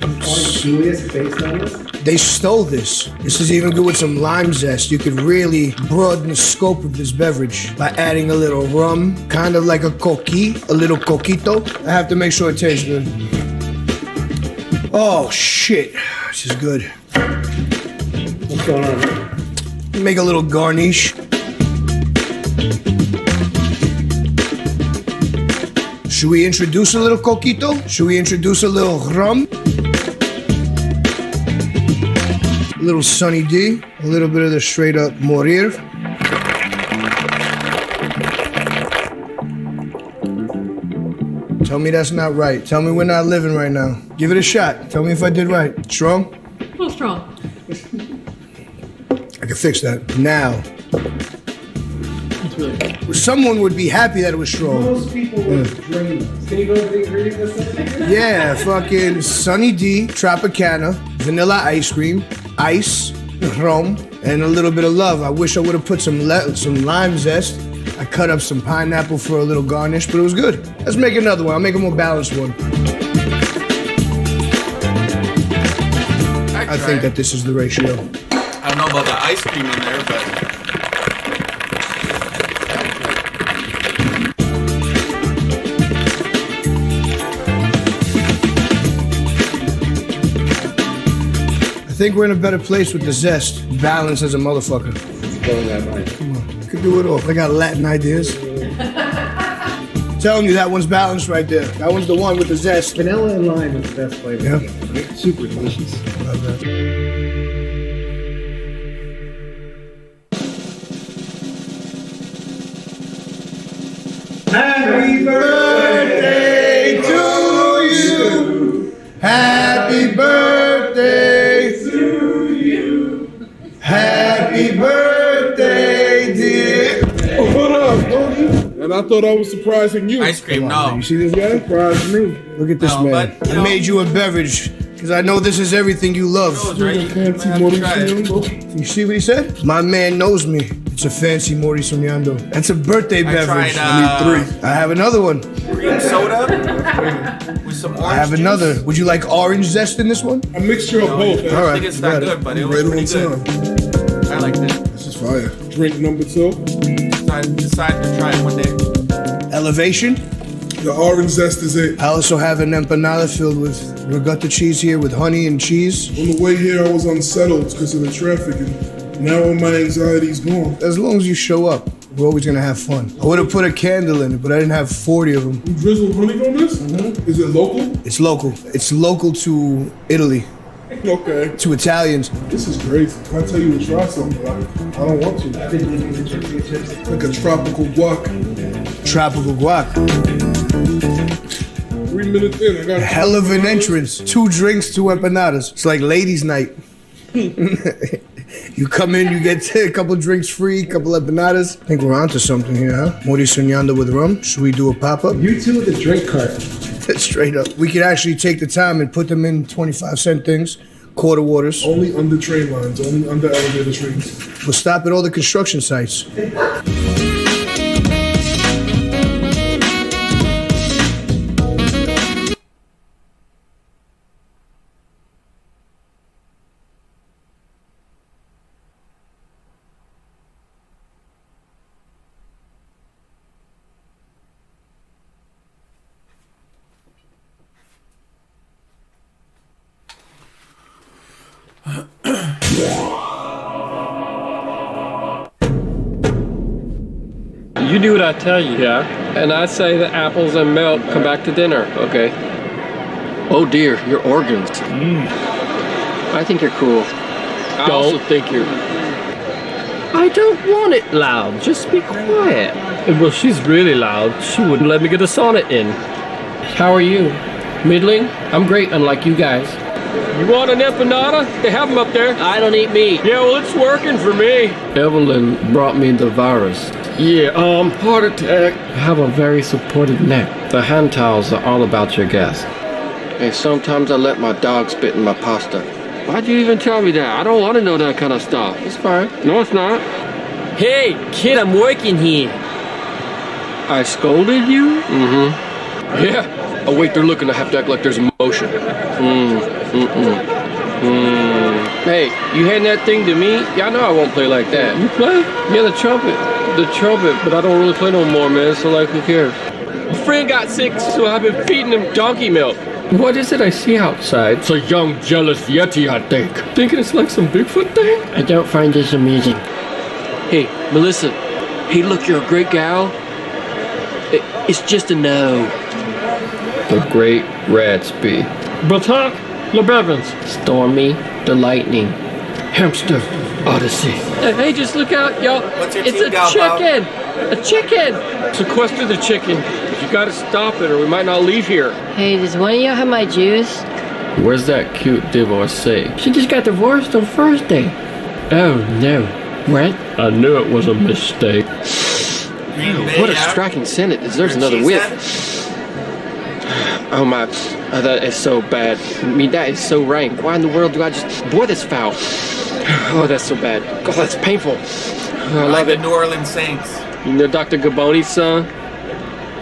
B: They stole this. This is even good with some lime zest. You could really broaden the scope of this beverage by adding a little rum, kind of like a coqui, a little coquito. I have to make sure it tastes good. Oh shit, this is good.
A: What's going on?
B: Make a little garnish. Should we introduce a little coquito? Should we introduce a little rum? A little Sunny D, a little bit of the straight up morir. Tell me that's not right. Tell me we're not living right now. Give it a shot. Tell me if I did right. Strong?
J: A little strong.
B: I can fix that. Now. Someone would be happy that it was strong.
A: Most people would drain those. Can you go to the ingredients?
B: Yeah, fucking Sunny D, Tropicana, vanilla ice cream, ice, rum, and a little bit of love. I wish I would have put some lime zest. I cut up some pineapple for a little garnish, but it was good. Let's make another one. I'll make a more balanced one. I think that this is the ratio.
C: I don't know about the ice cream in there, but
B: I think we're in a better place with the zest. Balance as a motherfucker. Come on, I could do it all. I got Latin ideas. Telling you that one's balanced right there. That one's the one with the zest.
A: Vanilla and lime is the best flavor.
B: Yeah.
A: Super delicious.
B: Love that. Happy birthday to you. Happy birthday to you. Happy birthday, dear.
A: Oh, hold up, Tony. And I thought I was surprising you.
C: ice cream, no.
B: You see this guy?
A: Surprised me.
B: Look at this
C: No,
B: man.
C: but, you
B: I
C: know-
B: made you a beverage because I know this is everything you love.
C: Those, right? You
A: Fancy
C: might have to try it.
A: ᴘɪ괜.
B: You see what he said? My man knows me. It's a fancy ᴘɪ괜 ᴛɪᴜ. That's a birthday beverage.
C: tried,
B: I need 3. I have another one.
C: Green soda with some orange
B: I have
C: juice.
B: another. Would you like orange zest in this one?
A: A mixture of both.
C: I
B: All
C: don't
B: right,
C: think it's
B: got
C: that
B: it.
C: good, but it was
A: Right
C: pretty
A: on
C: good. I liked it.
A: This is fire. Drink number 2.
C: Decided to try it one day.
B: Elevation.
A: The orange zest is it.
B: I also have an empanada filled with regatta cheese here with honey and cheese.
A: On the way here, I was unsettled because of the traffic, and now all my anxiety's gone.
B: As long as you show up, we're always gonna have fun. I would have put a candle in it, but I didn't have 40 of them.
A: You drizzled honey on this? Is it local?
B: It's local. It's local to Italy,
A: Okay.
B: to Italians.
A: This is crazy. I tell you to try something, but I don't want to. Like a tropical guac.
B: Tropical guac.
A: 3 minutes in, I got
B: Hell of an entrance. 2 drinks, 2 empanadas. It's like ladies' night. You come in, you get a couple drinks free, a couple empanadas. I think we're onto something here, huh? ᴘɪ괜 ᴛɪᴜ with rum. Should we do a pop-up?
A: You two with the drink cart.
B: Straight up. We could actually take the time and put them in 25-cent things, quarter waters.
A: Only under train lines, only under elevator trains.
B: We'll stop at all the construction sites.
J: You do what I tell you, yeah? And I say that apples and milk come back to dinner, okay? Oh dear, your organs. I think you're cool. I also think you're... I don't want it loud, just be quiet. Well, she's really loud. She wouldn't let me get a sonnet in. How are you? Middling? I'm great, unlike you guys. You want an empanada? They have them up there. I don't eat meat. Yeah, well, it's working for me. Evelyn brought me the virus. Yeah, heart attack. I have a very supportive neck. The hand towels are all about your guest. Hey, sometimes I let my dog spit in my pasta. Why'd you even tell me that? I don't want to know that kind of stuff. It's fine. No, it's not. Hey, kid, I'm working here. I scolded you? Mm-hmm. Yeah. Oh, wait, they're looking. I have to act like there's emotion. Hey, you handing that thing to me? Yeah, I know I won't play like that. You play? Yeah, the trumpet. The trumpet, but I don't really play no more, man, so like, who cares? My friend got sick, so I've been feeding him donkey milk. What is it I see outside? It's a young, jealous Yeti, I think. Thinking it's like some Bigfoot thing? I don't find this amusing. Hey, Melissa. Hey, look, you're a great gal. It's just a no. The Great Ratsby. Batak, LeBevins. Stormy, the Lightning. Hamster, Odyssey. Hey, just look out, y'all.
C: What's your
J: It's
C: team
J: a
C: gal,
J: chicken. A chicken. Sequester the chicken. You gotta stop it or we might not leave here.
L: Hey, does one of y'all have my juice?
J: Where's that cute divorcee? She just got divorced on Thursday. Oh, no. What? I knew it was a mistake. What a striking sentence. It deserves another whiff. Oh my, that is so bad. I mean, that is so rank. Why in the world do I just... Boy, that's foul. Oh, that's so bad. God, that's painful. I love it.
C: The New Orleans Saints.
J: You know Dr. Gaboni's son?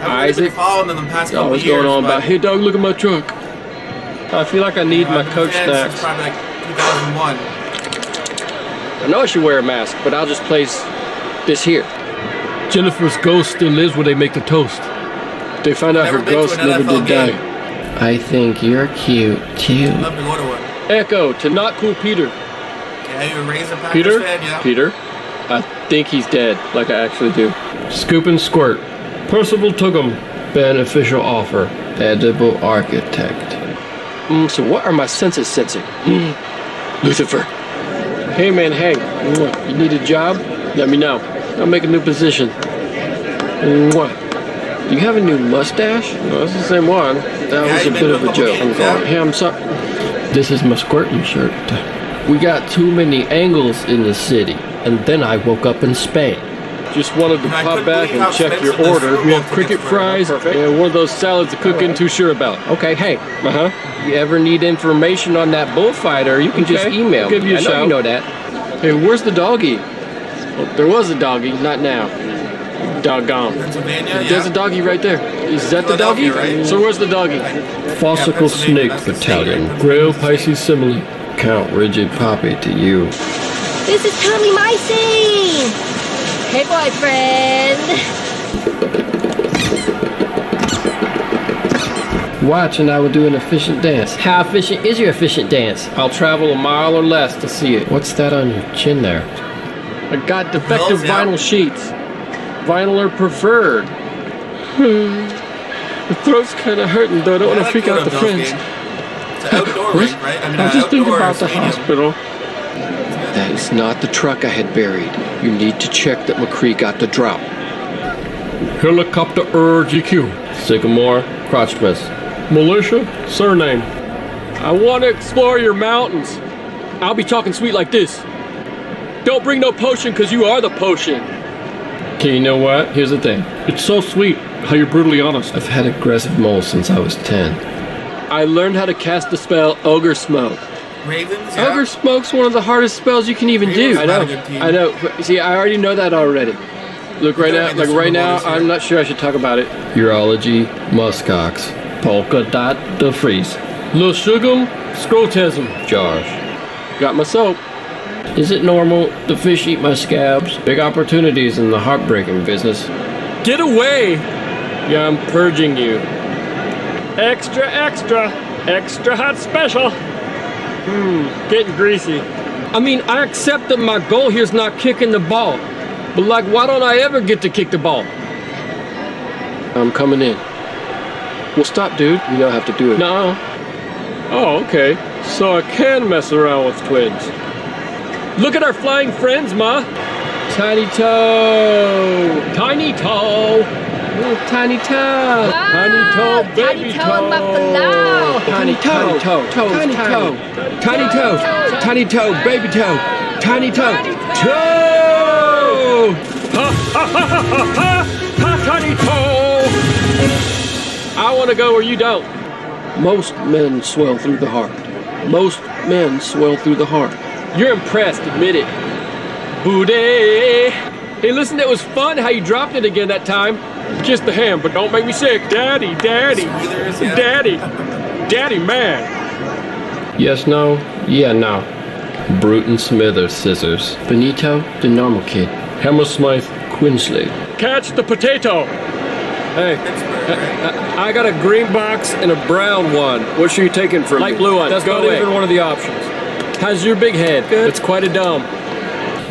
C: I've really been following them the past couple
J: what's
C: years.
J: Going on about, hey dog, look at my truck. I feel like I need my Coke snacks.
C: It's probably like 2001.
J: I know I should wear a mask, but I'll just place this here. Jennifer's ghost still lives where they make the toast. They found out her ghost never did die. I think you're cute, too.
C: I'd love to go to one.
J: Echo to not cool Peter.
C: Yeah, you were raised a Packers
J: Peter?
C: fan, yeah.
J: Peter? I think he's dead, like I actually do. Scoop and squirt. Percival Tugum. Beneficial offer. Edible architect. So what are my senses sensing? Lucifer. Hey man, Hank. You need a job? Let me know. I'll make a new position. Do you have a new mustache? No, it's the same one. That was a bit of a joke. Hey, I'm sorry. This is my squirting shirt. We got too many angles in the city, and then I woke up in Spain. Just wanted to pop back and check your order. We have cricket fries and one of those salads the cook isn't too sure about. Okay, hey. You ever need information on that bullfighter, you can just email me. Give you a shout. You know that. Hey, where's the doggy? Well, there was a doggy, not now. Doggone. There's a doggy right there. Is that the doggy? Right? So where's the doggy? Fossicle Snake Battalion. Grail Pisces Simile. Count Rigid Poppy to you.
L: This is totally my scene! Hey, boyfriend!
J: Watch and I will do an efficient dance. How efficient is your efficient dance? I'll travel a mile or less to see it. What's that on your chin there? I got defective vinyl sheets. Vinyl are preferred. The throat's kind of hurting though. I don't want to freak out the friends.
C: It's an outdoor ring, right? I mean,
J: I'm just thinking about the
C: stadium.
J: hospital. That is not the truck I had buried. You need to check that McCree got the drop. Helicopter GQ. Sycamore, Crotchmas. Militia, surname. I want to explore your mountains. I'll be talking sweet like this. Don't bring no potion because you are the potion. Okay, you know what? Here's the thing. It's so sweet how you're brutally honest. I've had aggressive moles since I was 10. I learned how to cast the spell Ogre Smoke.
C: Ravens, yeah.
J: Ogre Smoke's one of the hardest spells you can even do. I know. See, I already know that already. Look right now, I'm not sure I should talk about it. Urology, muskox, polka dot the freeze. Lil Shugum, scrotism, Josh. Got my soap. Is it normal the fish eat my scabs? Big opportunities in the heartbreaking business. Get away! Yeah, I'm purging you. Extra, extra, extra hot special. Getting greasy. I mean, I accept that my goal here is not kicking the ball. But like, why don't I ever get to kick the ball? I'm coming in. Well, stop, dude. You don't have to do it. No. Oh, okay. So I can mess around with twins. Look at our flying friends, Ma. Tiny toe. Tiny toe. Little tiny toe. Tiny toe, baby toe. Tiny toe. Tiny toe. Tiny toe. Tiny toe, baby toe. Tiny toe. Toe. Ha ha ha ha ha ha. Tiny toe. I want to go where you don't. Most men swell through the heart. Most men swell through the heart. You're impressed, admit it. Booty. Hey, listen, that was fun how you dropped it again that time. Kiss the hand, but don't make me sick. Daddy, daddy, daddy, daddy, man. Yes, no, yeah, no. Bruton Smithers scissors. Benito, the normal kid. Hammersmith, Quinsley. Catch the potato. Hey, I got a green box and a brown one. What are you taking from me? Light blue one. That's not even one of the options. How's your big head? Good. It's quite a dome.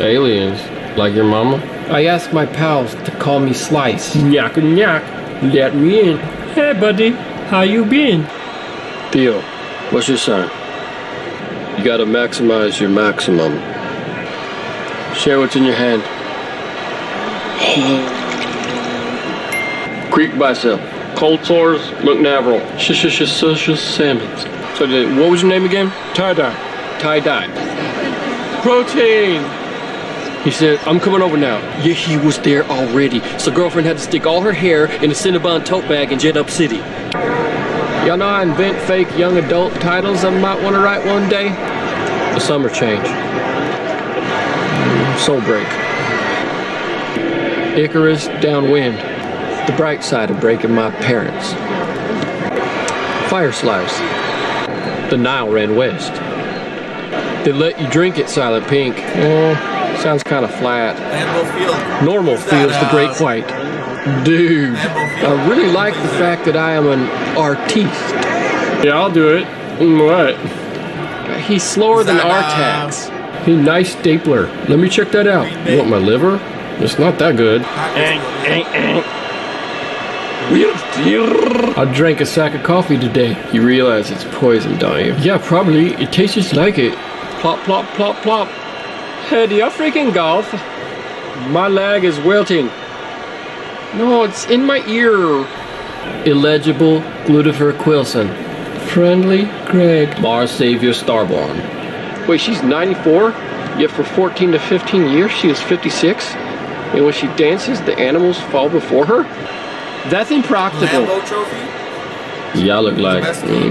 J: Aliens, like your mama? I asked my pals to call me Slice. Nyak, nyak. Let me in. Hey, buddy. How you been? Theo, what's your sign? You gotta maximize your maximum. Share what's in your hand. Creek bicep. Cold sores, McNaveril. Salmons. So what was your name again? Tie-dye. Tie-dye. Protein. He said, I'm coming over now. Yeah, he was there already. So girlfriend had to stick all her hair in a Cinnabon tote bag and jet up city. Y'all know I invent fake young adult titles I might want to write one day? A summer change. Soul break. Icarus downwind. The bright side of breaking my parents. Fire slice. The Nile ran west. They let you drink it, Silent Pink. Sounds kind of flat. Normal feels the Great White. Dude, I really like the fact that I am an artiste. Yeah, I'll do it. What? He's slower than Artax. He nice stapler. Let me check that out. You want my liver? It's not that good. I drank a sack of coffee today. You realize it's poison, don't you? Yeah, probably. It tastes just like it. Plop, plop, plop, plop. Hey, do y'all freaking golf? My leg is wilting. No, it's in my ear. Illegible Glucifer Quilson. Friendly Greg. Mars Savior Starborn. Wait, she's 94? Yet for 14 to 15 years she is 56? And when she dances, the animals fall before her? That's impractical. Y'all look like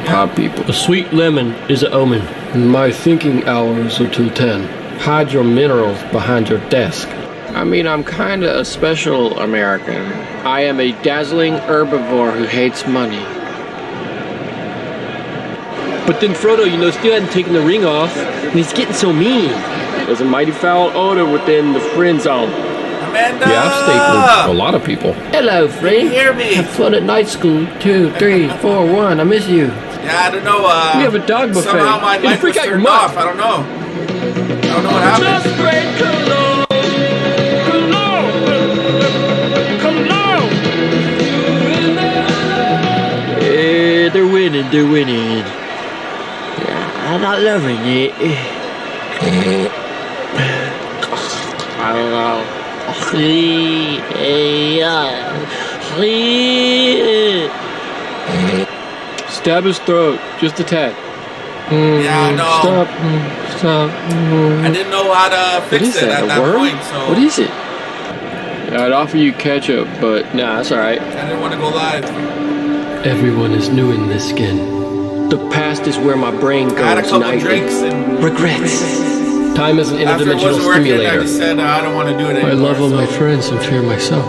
J: pop people. A sweet lemon is an omen. My thinking hours are till 10. Hide your minerals behind your desk. I mean, I'm kinda a special American. I am a dazzling herbivore who hates money. But then Frodo, still hadn't taken the ring off, and he's getting so mean. There's a mighty foul odor within the friend zone. Amanda! Yeah, I've stayed with a lot of people. Hello, friend.
C: Can you hear me?
J: Have fun at night school. 2, 3, 4, 1. I miss you.
C: Yeah, I don't know.
J: We have a dog buffet.
C: Somehow my mic
J: freak
C: was
J: out your
C: turned
J: mouth.
C: off. I don't know what happened.
J: Just great cologne. Yeah, they're winning. Yeah, I'm not loving it. I don't know. Stab his throat, just a tad.
C: Yeah, no.
J: Stop.
C: I didn't know how to fix it at that point, so.
J: What is it? I'd offer you ketchup, but nah, that's alright.
C: I didn't want to go live.
J: Everyone is new in this skin. The past is where my brain goes
C: I had a couple
J: nightly.
C: drinks and
J: Regrets. Time is an
C: after it
J: interdimensional
C: wasn't working,
J: stimulator.
C: I just said I don't want to do it anymore.
J: I love all my friends and fear myself.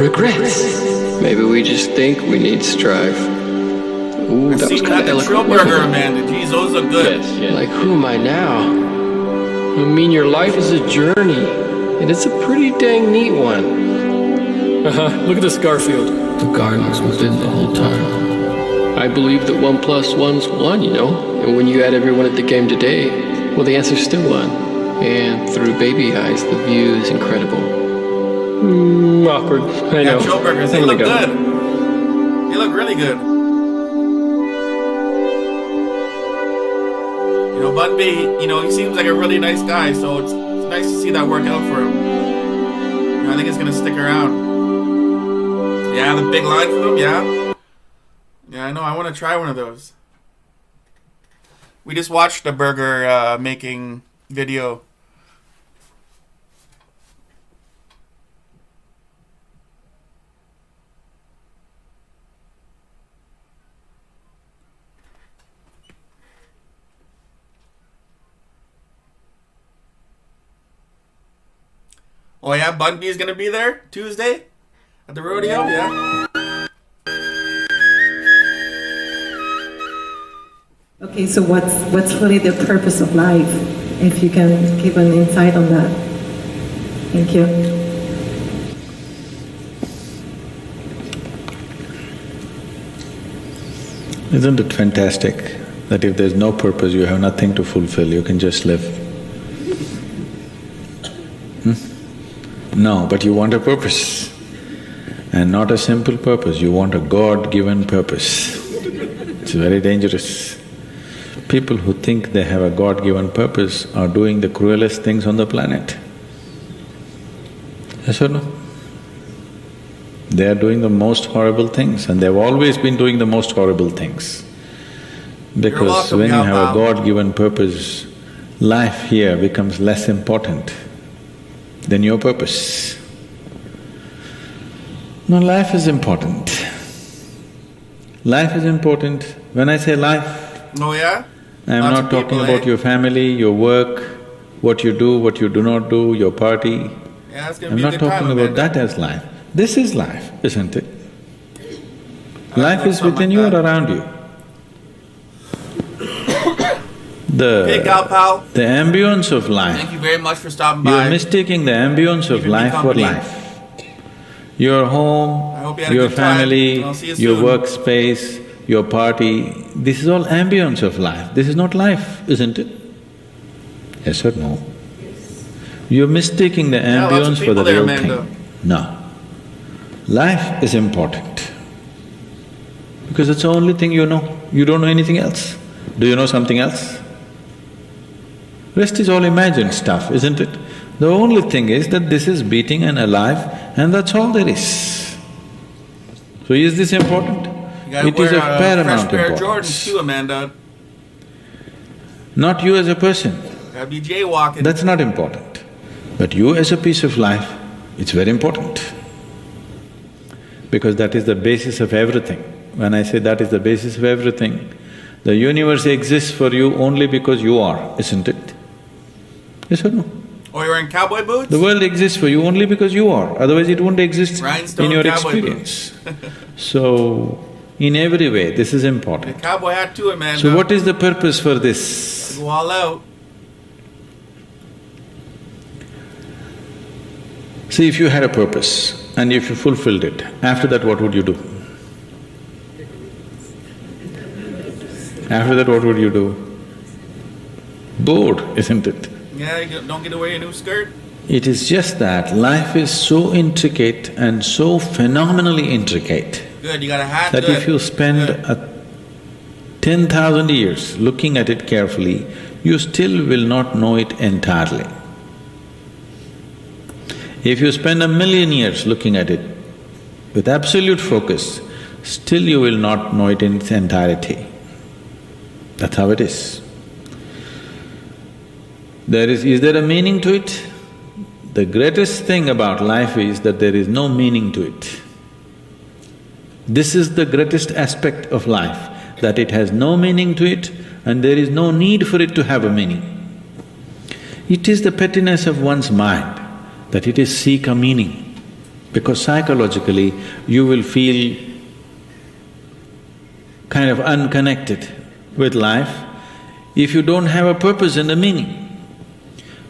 J: Regrets. Maybe we just think we need strife. Ooh, that was kind of eloquent.
C: Burger, Amanda. Jeez, those are good.
J: Yes. Like, who am I now? I mean, your life is a journey, and it's a pretty dang neat one. Look at this Garfield. The garden's within the whole time. I believe that 1 + 1's 1, and when you add everyone at the game today, Well, the answer's still one. And through baby eyes, the view is incredible. Awkward. I know.
C: Joe Burgers, they look good. They look really good. You know, Bun B, he seems like a really nice guy, so it's nice to see that work out for him. I think it's gonna stick around. Yeah, the big line for them, yeah. Yeah, I know, I want to try one of those. We just watched the burger making video. Oh yeah, Bun B is gonna be there Tuesday at the rodeo, yeah.
M: Okay, so what's really the purpose of life? If you can give an insight on that. Thank you.
N: Isn't it fantastic that if there's no purpose, you have nothing to fulfill, you can just live? No, but you want a purpose. And not a simple purpose, you want a God-given purpose. It's very dangerous. People who think they have a God-given purpose are doing the cruelest things on the planet. Yes or no? They are doing the most horrible things, and they've always been doing the most horrible things. Because when you have a God-given purpose, life here becomes less important than your purpose. No, life is important. Life is important. When I say life,
C: oh yeah?
N: I'm
C: Lots
N: not talking about your family, your work, what you do not do, your party.
C: Yeah, it's gonna
N: I'm
C: be a
N: not
C: good
N: talking
C: time,
N: about that as life. This is life, isn't it? Life is within you or around you.
C: Hey, Gal Pal.
N: The ambience of life.
C: Thank you very much for stopping
N: You're
C: by.
N: mistaking the ambience of life for life. Your home, your family, your workspace, your party, this is all ambience of life. This is not life, isn't it? Yes or no? You're mistaking the ambience for the real thing. No. Life is important. Because it's the only thing you know. You don't know anything else. Do you know something else? Rest is all imagined stuff, isn't it? The only thing is that this is beating and alive, and that's all there is. So is this important? It is of paramount
C: pair of
N: importance.
C: Jordans too, Amanda.
N: Not you as a person,
C: Gotta be jaywalking.
N: that's not important. But you as a piece of life, it's very important. Because that is the basis of everything. When I say that is the basis of everything, the universe exists for you only because you are, isn't it? Yes or no?
C: Or you're in cowboy boots?
N: The world exists for you only because you are, otherwise it wouldn't exist
C: Rhinestone
N: in your
C: cowboy
N: experience. So, in every way, this is important.
C: The cowboy hat too, Amanda.
N: So what is the purpose for this?
C: Go all out.
N: See, if you had a purpose and if you fulfilled it, after that what would you do? After that what would you do? Bored, isn't it?
C: Yeah, you don't get to wear your new skirt?
N: It is just that life is so intricate and so phenomenally intricate
C: Good, you got a hat?
N: that
C: Good.
N: if you spend 10,000 years looking at it carefully, you still will not know it entirely. If you spend 1,000,000 years looking at it with absolute focus, still you will not know it in its entirety. That's how it is. Is there a meaning to it? The greatest thing about life is that there is no meaning to it. This is the greatest aspect of life, that it has no meaning to it and there is no need for it to have a meaning. It is the pettiness of one's mind that it is seek a meaning, because psychologically you will feel kind of unconnected with life if you don't have a purpose and a meaning.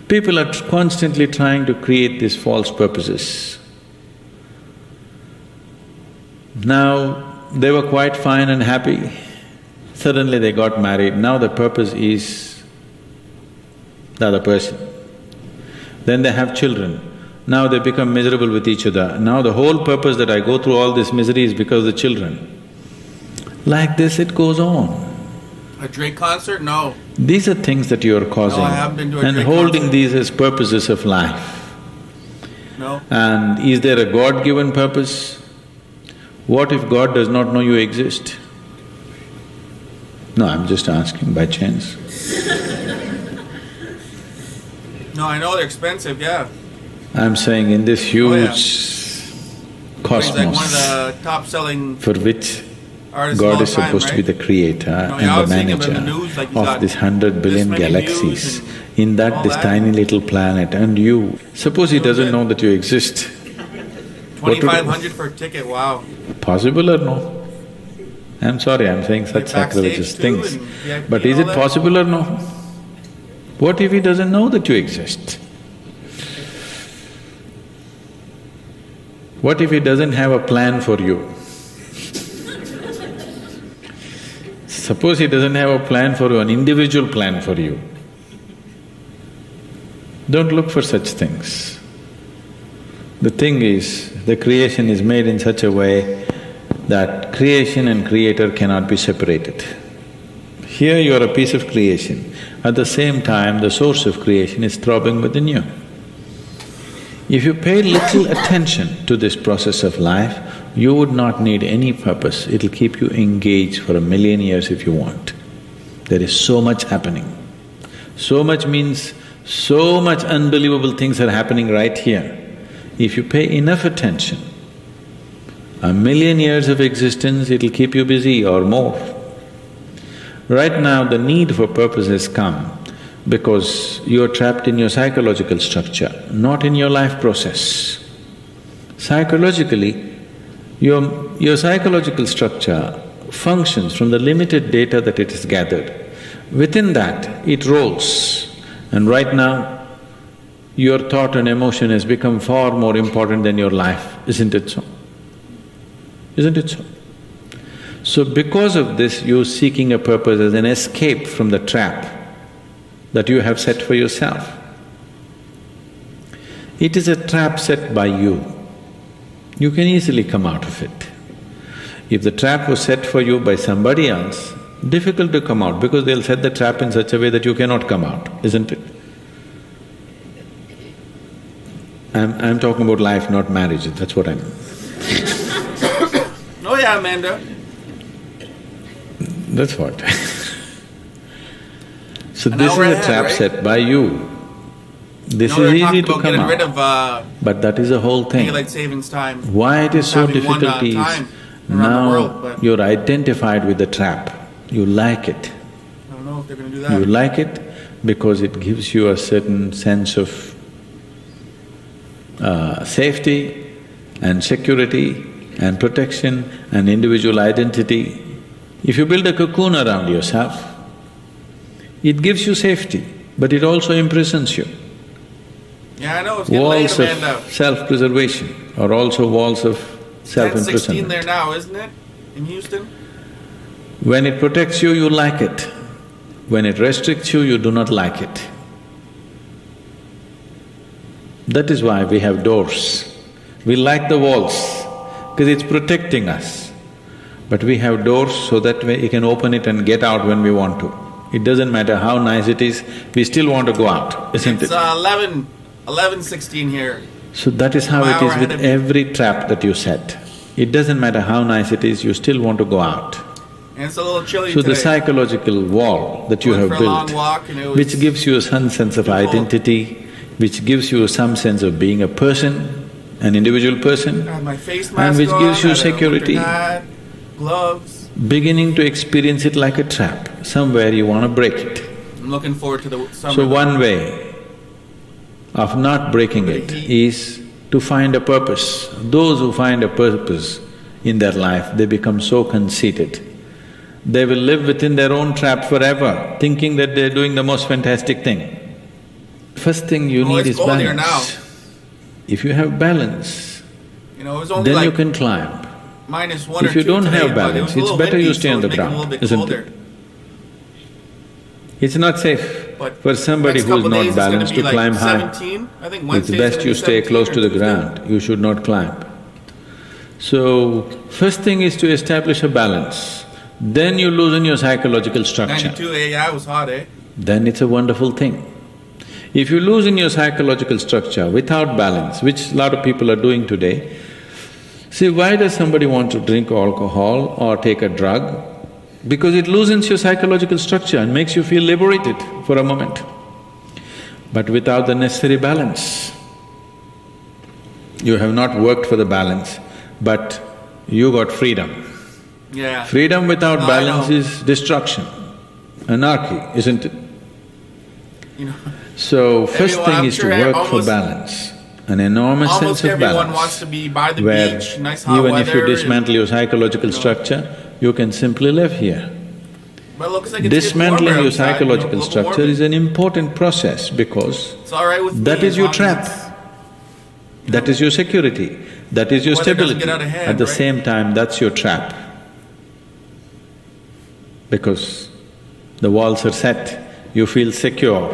N: People are constantly trying to create these false purposes. Now, they were quite fine and happy, suddenly they got married, now the purpose is the other person. Then they have children. Now they become miserable with each other. Now the whole purpose that I go through all this misery is because of the children. Like this it goes on.
C: A Drake concert? No.
N: These are things that you are causing.
C: No, I haven't been to a
N: and
C: Drake
N: holding
C: concert.
N: these as purposes of life.
C: No.
N: And is there a God-given purpose? What if God does not know you exist? No, I'm just asking by chance.
C: No, I know they're expensive, yeah.
N: I'm saying in this huge cosmos
C: He's like one of the top-selling
N: for which
C: artists of
N: God
C: all
N: is
C: time,
N: supposed to be
C: right?
N: the creator
C: No,
N: and
C: yeah, I
N: the
C: was seeing him in
N: manager
C: the news, like he's
N: of
C: got
N: this 100 billion
C: this many
N: galaxies.
C: views
N: In that,
C: all
N: this
C: that.
N: tiny little planet and you… Suppose he doesn't know that you exist. What would-
C: 2,500 for a ticket, wow.
N: Possible or no? I'm sorry, I'm saying such sacrilegious
C: too,
N: things.
C: and VIP
N: But
C: and
N: is
C: all
N: it
C: that?
N: possible or no? What if he doesn't know that you exist? What if he doesn't have a plan for you? Suppose he doesn't have a plan for you, an individual plan for you. Don't look for such things. The thing is, the creation is made in such a way that creation and creator cannot be separated. Here you are a piece of creation, at the same time the source of creation is throbbing within you. If you pay little attention to this process of life, you would not need any purpose, it'll keep you engaged for 1,000,000 years if you want. There is so much happening. So much means so much unbelievable things are happening right here. If you pay enough attention, 1,000,000 years of existence, it'll keep you busy or more. Right now, the need for purpose has come because you're trapped in your psychological structure, not in your life process. Psychologically, your psychological structure functions from the limited data that it has gathered. Within that, it rolls. And right now, your thought and emotion has become far more important than your life, isn't it so? Isn't it so? So because of this, you're seeking a purpose as an escape from the trap that you have set for yourself. It is a trap set by you. You can easily come out of it. If the trap was set for you by somebody else, difficult to come out because they'll set the trap in such a way that you cannot come out, isn't it? I'm talking about life, not marriage, that's what I'm…
C: Oh yeah, Amanda.
N: That's what. So
C: An
N: this is
C: hour
N: a
C: ahead,
N: trap
C: right?
N: set by you. This
C: No,
N: is
C: they're
N: easy
C: talking
N: to
C: about
N: come
C: getting
N: out.
C: rid of
N: But that is the whole thing.
C: daylight savings time.
N: Why it is so
C: Having one,
N: difficult is,
C: time around the
N: now
C: world, but
N: you're identified with the trap, you like it.
C: I don't know if they're gonna do that.
N: You like it because it gives you a certain sense of safety and security and protection and individual identity. If you build a cocoon around yourself, it gives you safety, but it also imprisons you.
C: Yeah, I know, it's getting late,
N: Walls
C: Amanda.
N: of self-preservation are also walls of
C: 10:16
N: self-imprisonment.
C: there now, isn't it? In Houston?
N: When it protects you, you like it. When it restricts you, you do not like it. That is why we have doors. We like the walls because it's protecting us. But we have doors so that we can open it and get out when we want to. It doesn't matter how nice it is, we still want to go out, isn't
C: It's
N: it?
C: 11:16 here.
N: So that is how
C: An
N: it
C: hour
N: is
C: ahead
N: with
C: of you.
N: every trap that you set. It doesn't matter how nice it is, you still want to go out.
C: And it's a little chilly
N: So
C: today.
N: the psychological wall that you
C: Went
N: have
C: for a long
N: built,
C: walk and it was
N: which gives you some sense of identity, which gives you some sense of being a person, an individual person,
C: I had my face
N: and
C: mask
N: which
C: on,
N: gives you
C: had a winter
N: security,
C: hat, gloves.
N: beginning to experience it like a trap. Somewhere you want to break it.
C: I'm looking forward to the summer.
N: So one way of not breaking it is to find a purpose. Those who find a purpose in their life, they become so conceited. They will live within their own trap forever, thinking that they're doing the most fantastic thing. First thing you need
C: it's
N: is
C: cold here
N: balance. If you have balance,
C: You know, it was only
N: then
C: like
N: you can climb.
C: -1
N: If
C: or
N: you
C: 2
N: don't
C: today,
N: have
C: but it
N: balance,
C: was a
N: it's
C: little
N: better you
C: windy,
N: stay
C: so
N: on
C: it
N: the
C: was making it a
N: ground,
C: little bit
N: isn't
C: colder.
N: it? It's not safe.
C: But
N: for somebody
C: next
N: who is
C: couple days,
N: not
C: it's gonna
N: balanced
C: be
N: to
C: like
N: climb high,
C: 17. I think
N: it's
C: Wednesday is
N: best
C: gonna
N: you
C: be
N: stay
C: 17
N: close
C: or
N: to the
C: Tuesday.
N: ground. You should not climb. So, first thing is to establish a balance. Then you loosen your psychological structure.
C: 92 AI was hot, eh?
N: Then it's a wonderful thing. If you loosen your psychological structure without balance, which a lot of people are doing today, see, why does somebody want to drink alcohol or take a drug? Because it loosens your psychological structure and makes you feel liberated for a moment. But without the necessary balance, you have not worked for the balance, but you got freedom.
C: Yeah.
N: Freedom without
C: No, I
N: balance
C: know.
N: is destruction, anarchy, isn't it?
C: You know.
N: So, first
C: Everyone-
N: thing
C: I'm
N: is to
C: sure
N: work for
C: almost-
N: balance, an enormous
C: Almost
N: sense of
C: everyone
N: balance.
C: wants to be by the
N: where
C: beach, nice hot
N: even
C: weather.
N: if you dismantle your psychological structure, you can simply live here.
C: But it looks like it's
N: Dismantling
C: getting warmer
N: your
C: outside,
N: psychological
C: global
N: structure
C: warming.
N: is an important process because
C: It's all right with
N: that
C: me
N: is
C: as
N: your
C: long as
N: trap.
C: it's-
N: That is your security, that is your
C: Weather doesn't
N: stability.
C: get out of hand,
N: At the
C: right?
N: same time, that's your trap. Because the walls are set, you feel secure,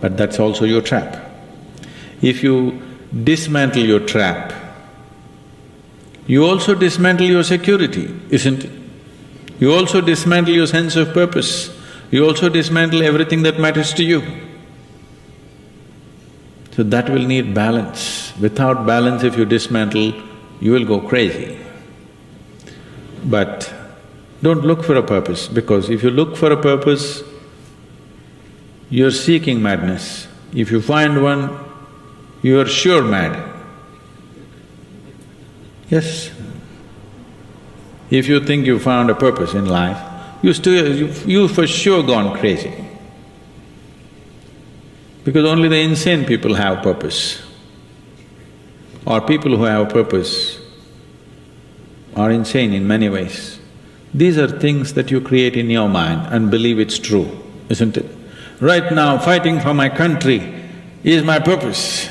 N: but that's also your trap. If you dismantle your trap, you also dismantle your security, isn't it? You also dismantle your sense of purpose, you also dismantle everything that matters to you. So that will need balance. Without balance, if you dismantle, you will go crazy. But don't look for a purpose, because if you look for a purpose, you're seeking madness. If you find one, you are sure mad. Yes. If you think you found a purpose in life, you for sure gone crazy. Because only the insane people have purpose. Or people who have purpose are insane in many ways. These are things that you create in your mind and believe it's true, isn't it? Right now, fighting for my country is my purpose.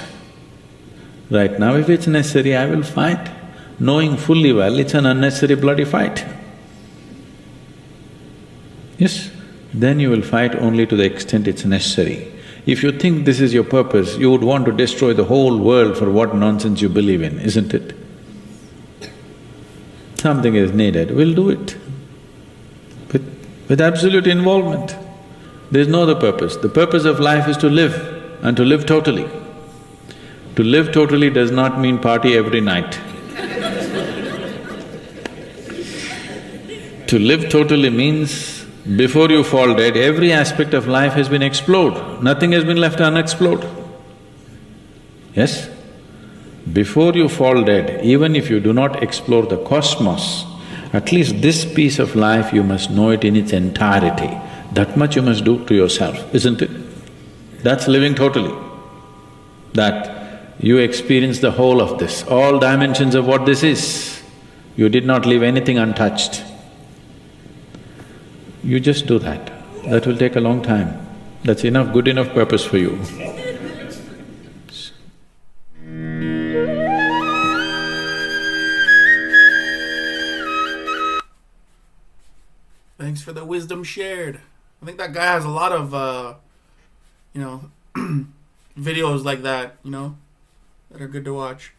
N: Right now, if it's necessary, I will fight, knowing fully well it's an unnecessary bloody fight. Yes, then you will fight only to the extent it's necessary. If you think this is your purpose, you would want to destroy the whole world for what nonsense you believe in, isn't it? Something is needed, we'll do it. With absolute involvement. There's no other purpose. The purpose of life is to live, and to live totally. To live totally does not mean party every night. To live totally means before you fall dead, every aspect of life has been explored, nothing has been left unexplored. Yes? Before you fall dead, even if you do not explore the cosmos, at least this piece of life you must know it in its entirety. That much you must do to yourself, isn't it? That's living totally. That you experience the whole of this, all dimensions of what this is. You did not leave anything untouched. You just do that. That will take a long time. That's enough, good enough purpose for you.
C: Thanks for the wisdom shared. I think that guy has a lot of, you know, videos like that, you know, that are good to watch.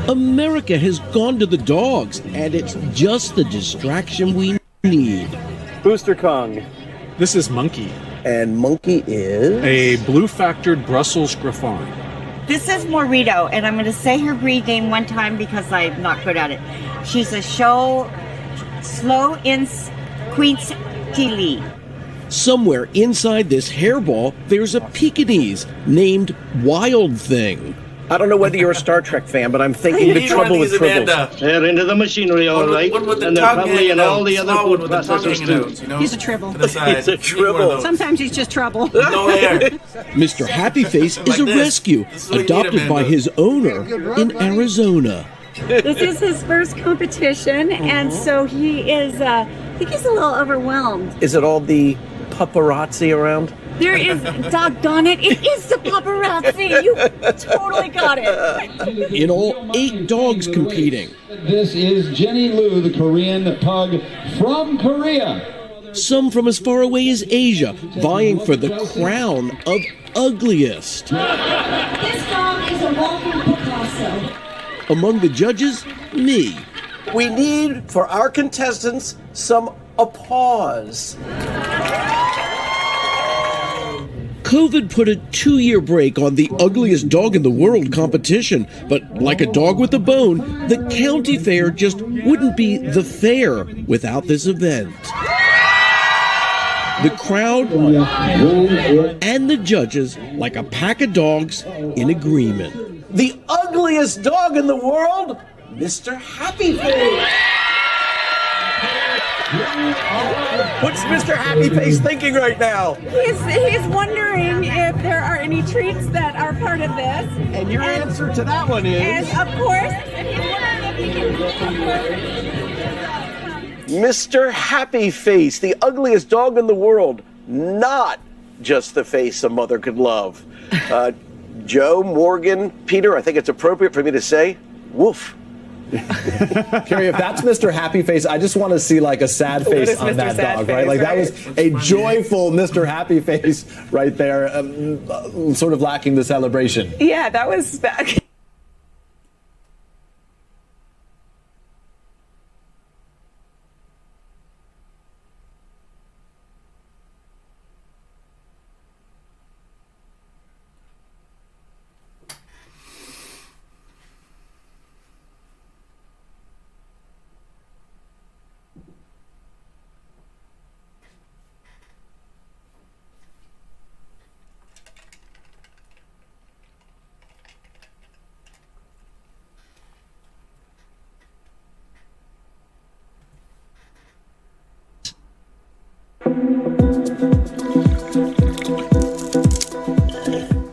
O: America has gone to the dogs, and it's just the distraction we need.
P: Booster Kong. This is Monkey.
O: And Monkey is?
P: A blue-factored Brussels Griffon.
Q: This is Morito, and I'm going to say her breed name one time because I'm not good at it. She's a slow ᴠɪ괜ɪ̀nɪᴜ.
O: Somewhere inside this hairball, there's a Pekingese named Wild Thing.
R: I don't know whether you're a Star Trek fan, but I'm thinking the trouble with tribbles.
S: They're into the machinery, all right, and they're probably in all the other food processors too.
Q: He's a tribble.
R: He's a tribble.
Q: Sometimes he's just trouble.
C: No hair.
O: Mr. Happy Face is a rescue, adopted by his owner in Arizona.
T: This is his first competition, and so he is think he's a little overwhelmed.
R: Is it all the paparazzi around?
T: There is, doggone it, it is the paparazzi. You totally got it.
O: In all, 8 dogs competing.
U: This is Jenny Lu, the Korean pug from Korea.
O: Some from as far away as Asia, vying for the crown of ugliest.
T: This dog is a walking Picasso.
O: Among the judges, me.
R: We need, for our contestants, some applause.
O: COVID put a 2-year break on the ugliest dog in the world competition, but like a dog with a bone, the county fair just wouldn't be the fair without this event. The crowd and the judges, like a pack of dogs, in agreement.
R: The ugliest dog in the world, Mr. Happy Face. What's Mr. Happy Face thinking right now?
V: He's wondering if there are any treats that are part of this.
R: And your answer to that one is?
V: And of course, he's wondering if he can
R: Mr. Happy Face, the ugliest dog in the world, not just the face a mother could love. Joe, Morgan, Peter, I think it's appropriate for me to say, woof.
W: Carrie, if that's Mr. Happy Face, I just want to see like a sad face on that dog, right? Like that was a joyful Mr. Happy Face right there, sort of lacking the celebration.
V: Yeah, that was back.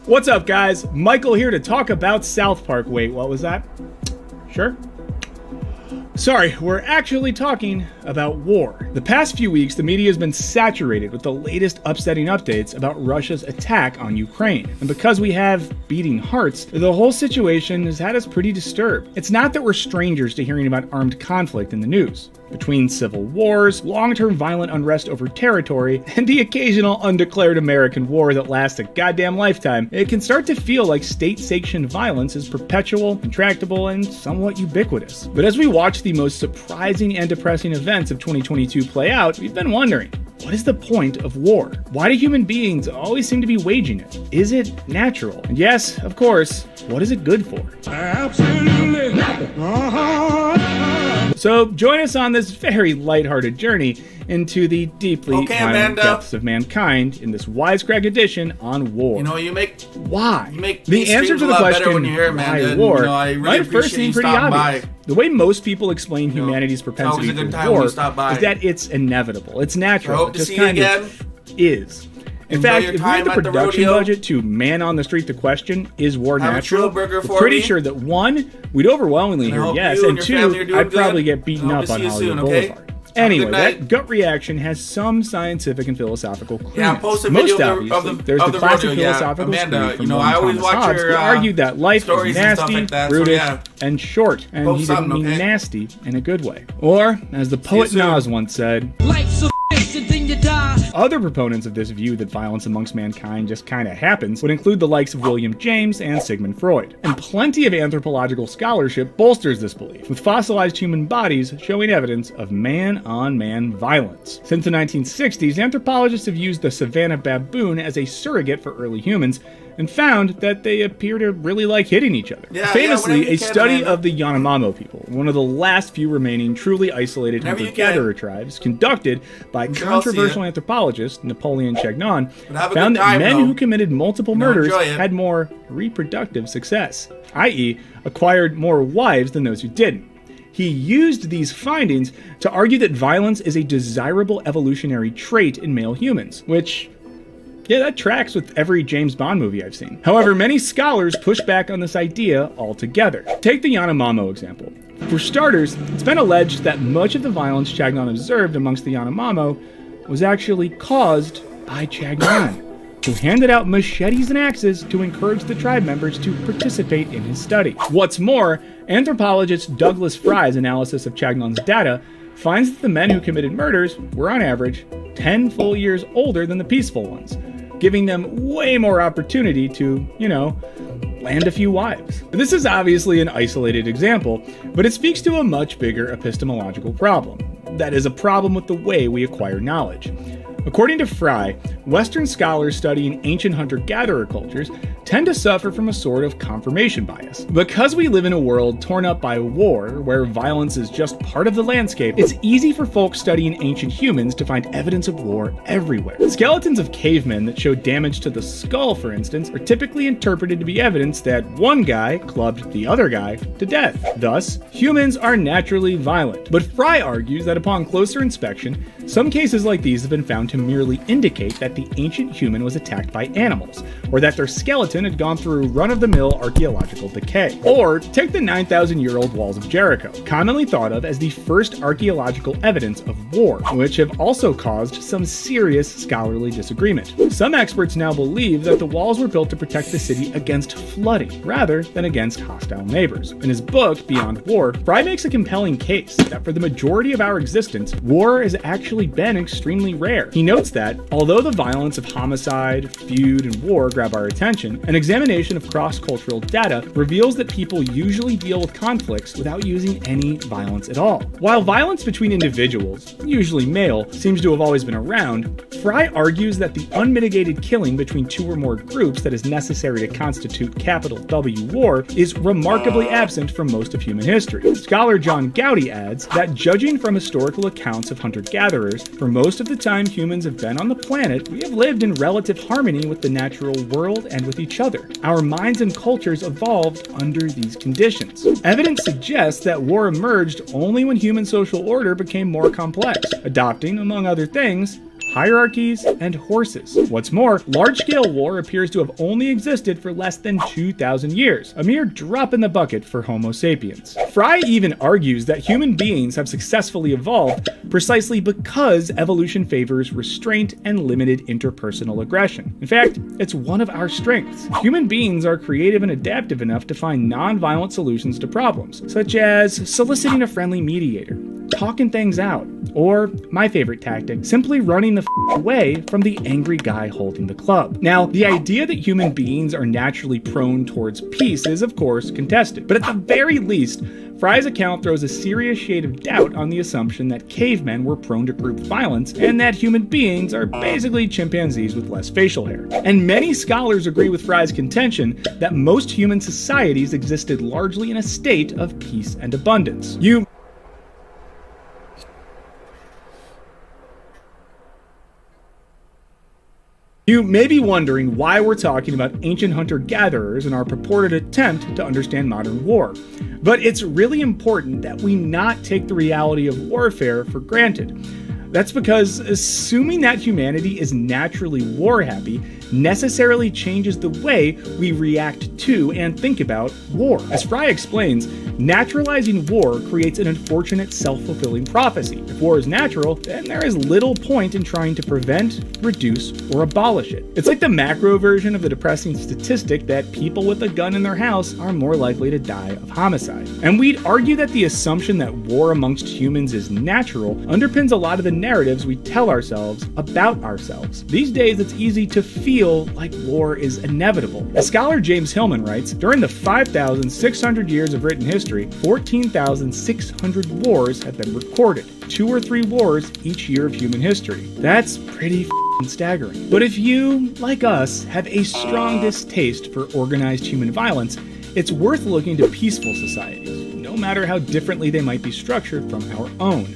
X: What's up, guys? Michael here to talk about South Park. Wait, what was that? Sure. Sorry, we're actually talking about war. The past few weeks, the media has been saturated with the latest upsetting updates about Russia's attack on Ukraine. And because we have beating hearts, the whole situation has had us pretty disturbed. It's not that we're strangers to hearing about armed conflict in the news. Between civil wars, long-term violent unrest over territory, and the occasional undeclared American war that lasts a goddamn lifetime, it can start to feel like state-sanctioned violence is perpetual, intractable, and somewhat ubiquitous. But as we watch the most surprising and depressing events of 2022 play out, we've been wondering, what is the point of war? Why do human beings always seem to be waging it? Is it natural? And yes, of course, what is it good for? Absolutely nothing. So join us on this very lighthearted journey into the deeply violent depths of mankind in this wisecrack edition on war.
C: You know, you make
X: why?
C: You make
X: the answer to the question why war might first seem pretty obvious. The way most people explain humanity's propensity for war is that it's inevitable, it's natural, it just kind of is. In fact, if we had the production budget to man on the street the question, is war natural? We're pretty sure that 1, we'd overwhelmingly hear yes, and 2, I'd probably get beaten up on Hollywood Boulevard. Anyway, that gut reaction has some scientific and philosophical credence.
C: Yeah, post a video
X: Most obviously, there's the classic philosophical
C: Amanda,
X: from I always watch Hobbes, who argued that life is nasty, brutish, and short, and he didn't mean nasty in a good way. Or, as the poet Nas once said, life's a bitch and then you die. Other proponents of this view that violence amongst mankind just kind of happens would include the likes of William James and Sigmund Freud. And plenty of anthropological scholarship bolsters this belief, with fossilized human bodies showing evidence of man-on-man violence. Since the 1960s, anthropologists have used the savanna baboon as a surrogate for early humans, and found that they appear to really like hitting each other. Famously, a study of the Yanomamo people, one of the last few remaining truly isolated hunter-gatherer tribes, conducted by controversial anthropologist Napoleon Chagnon, found that men who committed multiple murders had more reproductive success, i.e., acquired more wives than those who didn't. He used these findings to argue that violence is a desirable evolutionary trait in male humans, which, yeah, that tracks with every James Bond movie I've seen. However, many scholars push back on this idea altogether. Take the Yanomamo example. For starters, it's been alleged that much of the violence Chagnon observed amongst the Yanomamo was actually caused by Chagnon, who handed out machetes and axes to encourage the tribe members to participate in his study. What's more, anthropologist Douglas Fry's analysis of Chagnon's data finds that the men who committed murders were on average 10 full years older than the peaceful ones, giving them way more opportunity to, land a few wives. This is obviously an isolated example, but it speaks to a much bigger epistemological problem. That is, a problem with the way we acquire knowledge. According to Fry, Western scholars studying ancient hunter-gatherer cultures tend to suffer from a sort of confirmation bias. Because we live in a world torn up by war, where violence is just part of the landscape, it's easy for folks studying ancient humans to find evidence of war everywhere. Skeletons of cavemen that show damage to the skull, for instance, are typically interpreted to be evidence that one guy clubbed the other guy to death. Thus, humans are naturally violent. But Fry argues that upon closer inspection, some cases like these have been found to merely indicate that the ancient human was attacked by animals, or that their skeleton had gone through run-of-the-mill archaeological decay. Or take the 9,000-year-old walls of Jericho, commonly thought of as the first archaeological evidence of war, which have also caused some serious scholarly disagreement. Some experts now believe that the walls were built to protect the city against flooding, rather than against hostile neighbors. In his book, Beyond War, Fry makes a compelling case that for the majority of our existence, war has actually been extremely rare. He notes that, although the violence of homicide, feud, and war grab our attention, an examination of cross-cultural data reveals that people usually deal with conflicts without using any violence at all. While violence between individuals, usually male, seems to have always been around, Fry argues that the unmitigated killing between two or more groups that is necessary to constitute capital W war is remarkably absent from most of human history. Scholar John Gowdy adds that judging from historical accounts of hunter-gatherers, for most of the time humans have been on the planet, we have lived in relative harmony with the natural world and with each other. Our minds and cultures evolved under these conditions. Evidence suggests that war emerged only when human social order became more complex, adopting, among other things, hierarchies, and horses. What's more, large-scale war appears to have only existed for less than 2,000 years, a mere drop in the bucket for Homo sapiens. Fry even argues that human beings have successfully evolved precisely because evolution favors restraint and limited interpersonal aggression. In fact, it's one of our strengths. Human beings are creative and adaptive enough to find non-violent solutions to problems, such as soliciting a friendly mediator, talking things out, or, my favorite tactic, simply running the away from the angry guy holding the club. Now, the idea that human beings are naturally prone towards peace is, of course, contested, but at the very least, Fry's account throws a serious shade of doubt on the assumption that cavemen were prone to group violence and that human beings are basically chimpanzees with less facial hair. And many scholars agree with Fry's contention that most human societies existed largely in a state of peace and abundance. You may be wondering why we're talking about ancient hunter-gatherers in our purported attempt to understand modern war. But it's really important that we not take the reality of warfare for granted. That's because assuming that humanity is naturally war-happy necessarily changes the way we react to and think about war. As Fry explains, naturalizing war creates an unfortunate self-fulfilling prophecy. If war is natural, then there is little point in trying to prevent, reduce, or abolish it. It's like the macro version of the depressing statistic that people with a gun in their house are more likely to die of homicide. And we'd argue that the assumption that war amongst humans is natural underpins a lot of the narratives we tell ourselves about ourselves. These days, it's easy to feel like war is inevitable. As scholar James Hillman writes, during the 5,600 years of written history, 14,600 wars have been recorded, 2 or 3 wars each year of human history. That's pretty staggering. But if you, like us, have a strong distaste for organized human violence, it's worth looking to peaceful societies, no matter how differently they might be structured from our own.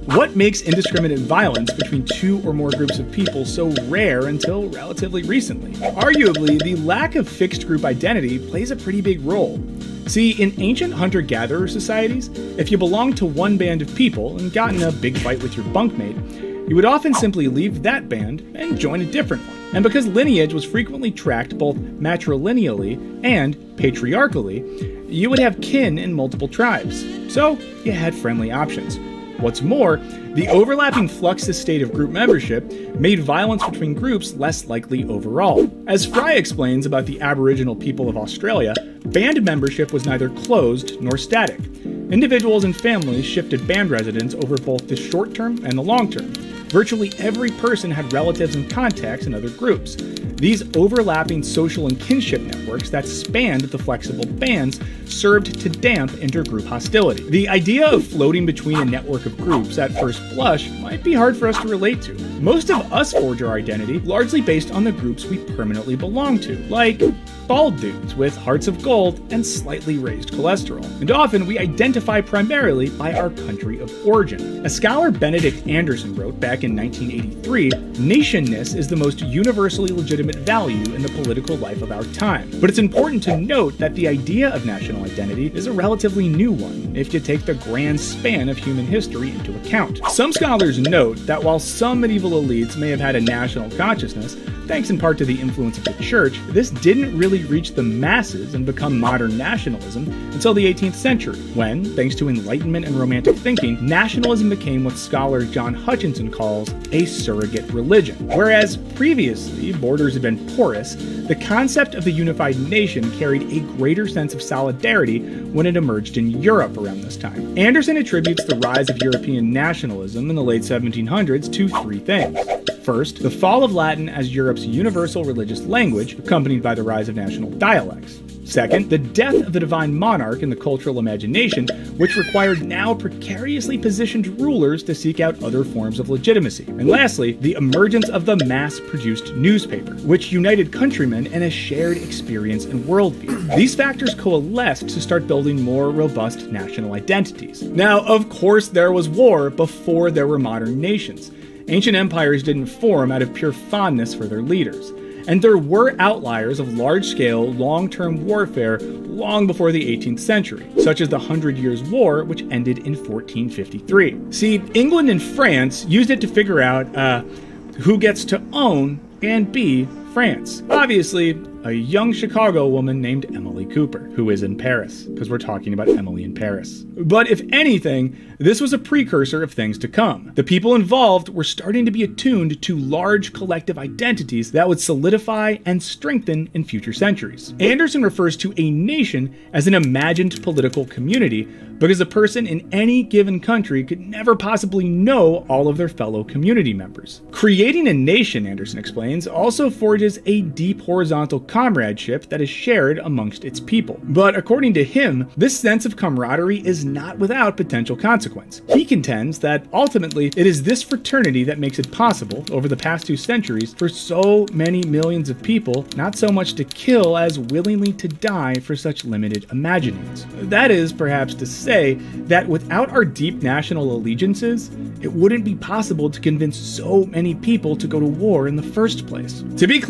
X: What makes indiscriminate violence between 2 or more groups of people so rare until relatively recently? Arguably, the lack of fixed group identity plays a pretty big role. See, in ancient hunter-gatherer societies, if you belonged to one band of people and got in a big fight with your bunkmate, you would often simply leave that band and join a different one. And because lineage was frequently tracked both matrilineally and patriarchally, you would have kin in multiple tribes, so you had friendly options. What's more, the overlapping fluxus state of group membership made violence between groups less likely overall. As Fry explains about the Aboriginal people of Australia, band membership was neither closed nor static. Individuals and families shifted band residence over both the short term and the long term. Virtually every person had relatives and contacts in other groups. These overlapping social and kinship networks that spanned the flexible bands served to damp intergroup hostility. The idea of floating between a network of groups at first blush might be hard for us to relate to. Most of us forge our identity largely based on the groups we permanently belong to, like bald dudes with hearts of gold and slightly raised cholesterol. And often we identify primarily by our country of origin. As scholar Benedict Anderson wrote back in 1983, nationness is the most universally legitimate value in the political life of our time. But it's important to note that the idea of national identity is a relatively new one, if you take the grand span of human history into account. Some scholars note that while some medieval elites may have had a national consciousness, thanks in part to the influence of the church, this didn't really reach the masses and become modern nationalism until the 18th century, when, thanks to Enlightenment and Romantic thinking, nationalism became what scholar John Hutchinson calls a surrogate religion. Whereas previously borders had been porous, the concept of the unified nation carried a greater sense of solidarity when it emerged in Europe around this time. Anderson attributes the rise of European nationalism in the late 1700s to three things. First, the fall of Latin as Europe's universal religious language, accompanied by the rise of national dialects. Second, the death of the divine monarch in the cultural imagination, which required now precariously positioned rulers to seek out other forms of legitimacy. And lastly, the emergence of the mass-produced newspaper, which united countrymen in a shared experience and worldview. These factors coalesced to start building more robust national identities. Now, of course, there was war before there were modern nations. Ancient empires didn't form out of pure fondness for their leaders. And there were outliers of large-scale, long-term warfare long before the 18th century, such as the 100 Years' War, which ended in 1453. See, England and France used it to figure out who gets to own and be France. Obviously, a young Chicago woman named Emily Cooper, who is in Paris, because we're talking about Emily in Paris. But if anything, this was a precursor of things to come. The people involved were starting to be attuned to large collective identities that would solidify and strengthen in future centuries. Anderson refers to a nation as an imagined political community because a person in any given country could never possibly know all of their fellow community members. Creating a nation, Anderson explains, also forges a deep horizontal comradeship that is shared amongst its people. But according to him, this sense of camaraderie is not without potential consequence. He contends that ultimately it is this fraternity that makes it possible, over the past 2 centuries, for so many millions of people not so much to kill as willingly to die for such limited imaginings. That is perhaps to say that without our deep national allegiances, it wouldn't be possible to convince so many people to go to war in the first place. To be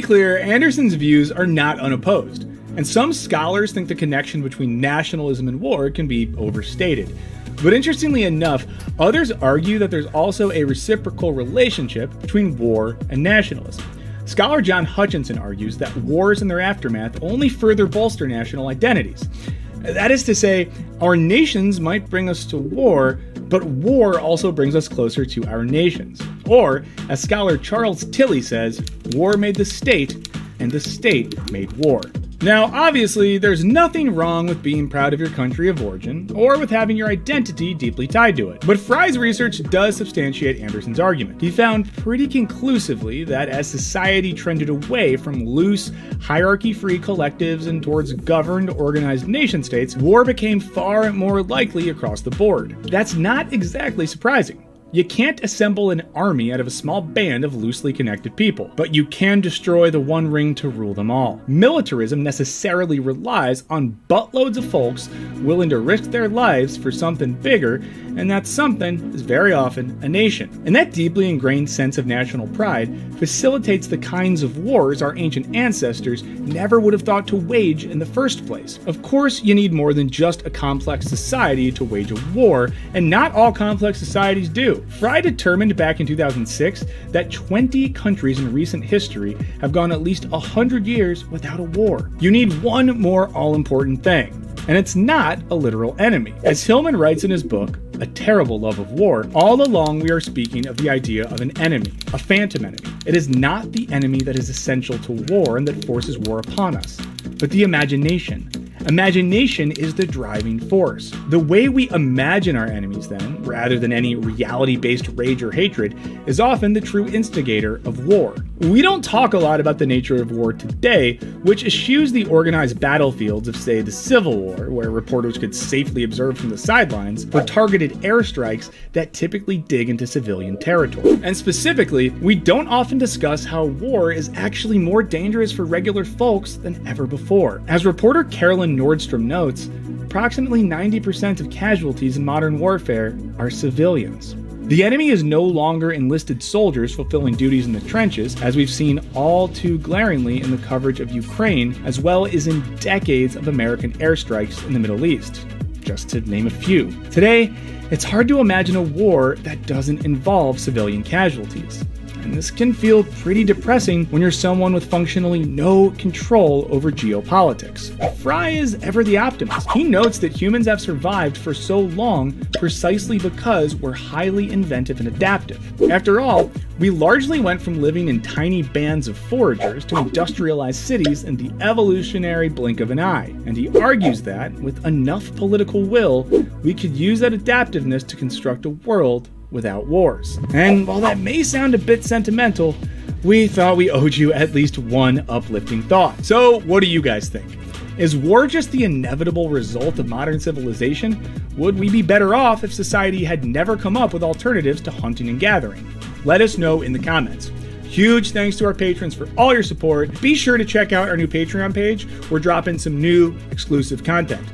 X: clear, Anderson's views are not unopposed, and some scholars think the connection between nationalism and war can be overstated. But interestingly enough, others argue that there's also a reciprocal relationship between war and nationalism. Scholar John Hutchinson argues that wars and their aftermath only further bolster national identities. That is to say, our nations might bring us to war, but war also brings us closer to our nations. Or, as scholar Charles Tilley says, war made the state, and the state made war. Now, obviously, there's nothing wrong with being proud of your country of origin, or with having your identity deeply tied to it. But Fry's research does substantiate Anderson's argument. He found pretty conclusively that as society trended away from loose, hierarchy-free collectives and towards governed, organized nation-states, war became far more likely across the board. That's not exactly surprising. You can't assemble an army out of a small band of loosely connected people, but you can destroy the one ring to rule them all. Militarism necessarily relies on buttloads of folks willing to risk their lives for something bigger, and that something is very often a nation. And that deeply ingrained sense of national pride facilitates the kinds of wars our ancient ancestors never would have thought to wage in the first place. Of course, you need more than just a complex society to wage a war, and not all complex societies do. Fry determined back in 2006 that 20 countries in recent history have gone at least 100 years without a war. You need one more all-important thing, and it's not a literal enemy. As Hillman writes in his book, A Terrible Love of War, all along we are speaking of the idea of an enemy, a phantom enemy. It is not the enemy that is essential to war and that forces war upon us, but the imagination. Imagination is the driving force. The way we imagine our enemies, then, rather than any reality-based rage or hatred, is often the true instigator of war. We don't talk a lot about the nature of war today, which eschews the organized battlefields of, say, the Civil War, where reporters could safely observe from the sidelines, for targeted airstrikes that typically dig into civilian territory. And specifically, we don't often discuss how war is actually more dangerous for regular folks than ever before. As reporter Carolyn Nordstrom notes, approximately 90% of casualties in modern warfare are civilians. The enemy is no longer enlisted soldiers fulfilling duties in the trenches, as we've seen all too glaringly in the coverage of Ukraine, as well as in decades of American airstrikes in the Middle East, just to name a few. Today, it's hard to imagine a war that doesn't involve civilian casualties. And this can feel pretty depressing when you're someone with functionally no control over geopolitics. Fry is ever the optimist. He notes that humans have survived for so long precisely because we're highly inventive and adaptive. After all, we largely went from living in tiny bands of foragers to industrialized cities in the evolutionary blink of an eye. And he argues that, with enough political will, we could use that adaptiveness to construct a world without wars. And while that may sound a bit sentimental, we thought we owed you at least one uplifting thought. So what do you guys think? Is war just the inevitable result of modern civilization? Would we be better off if society had never come up with alternatives to hunting and gathering? Let us know in the comments. Huge thanks to our patrons for all your support. Be sure to check out our new Patreon page. We're dropping some new exclusive content.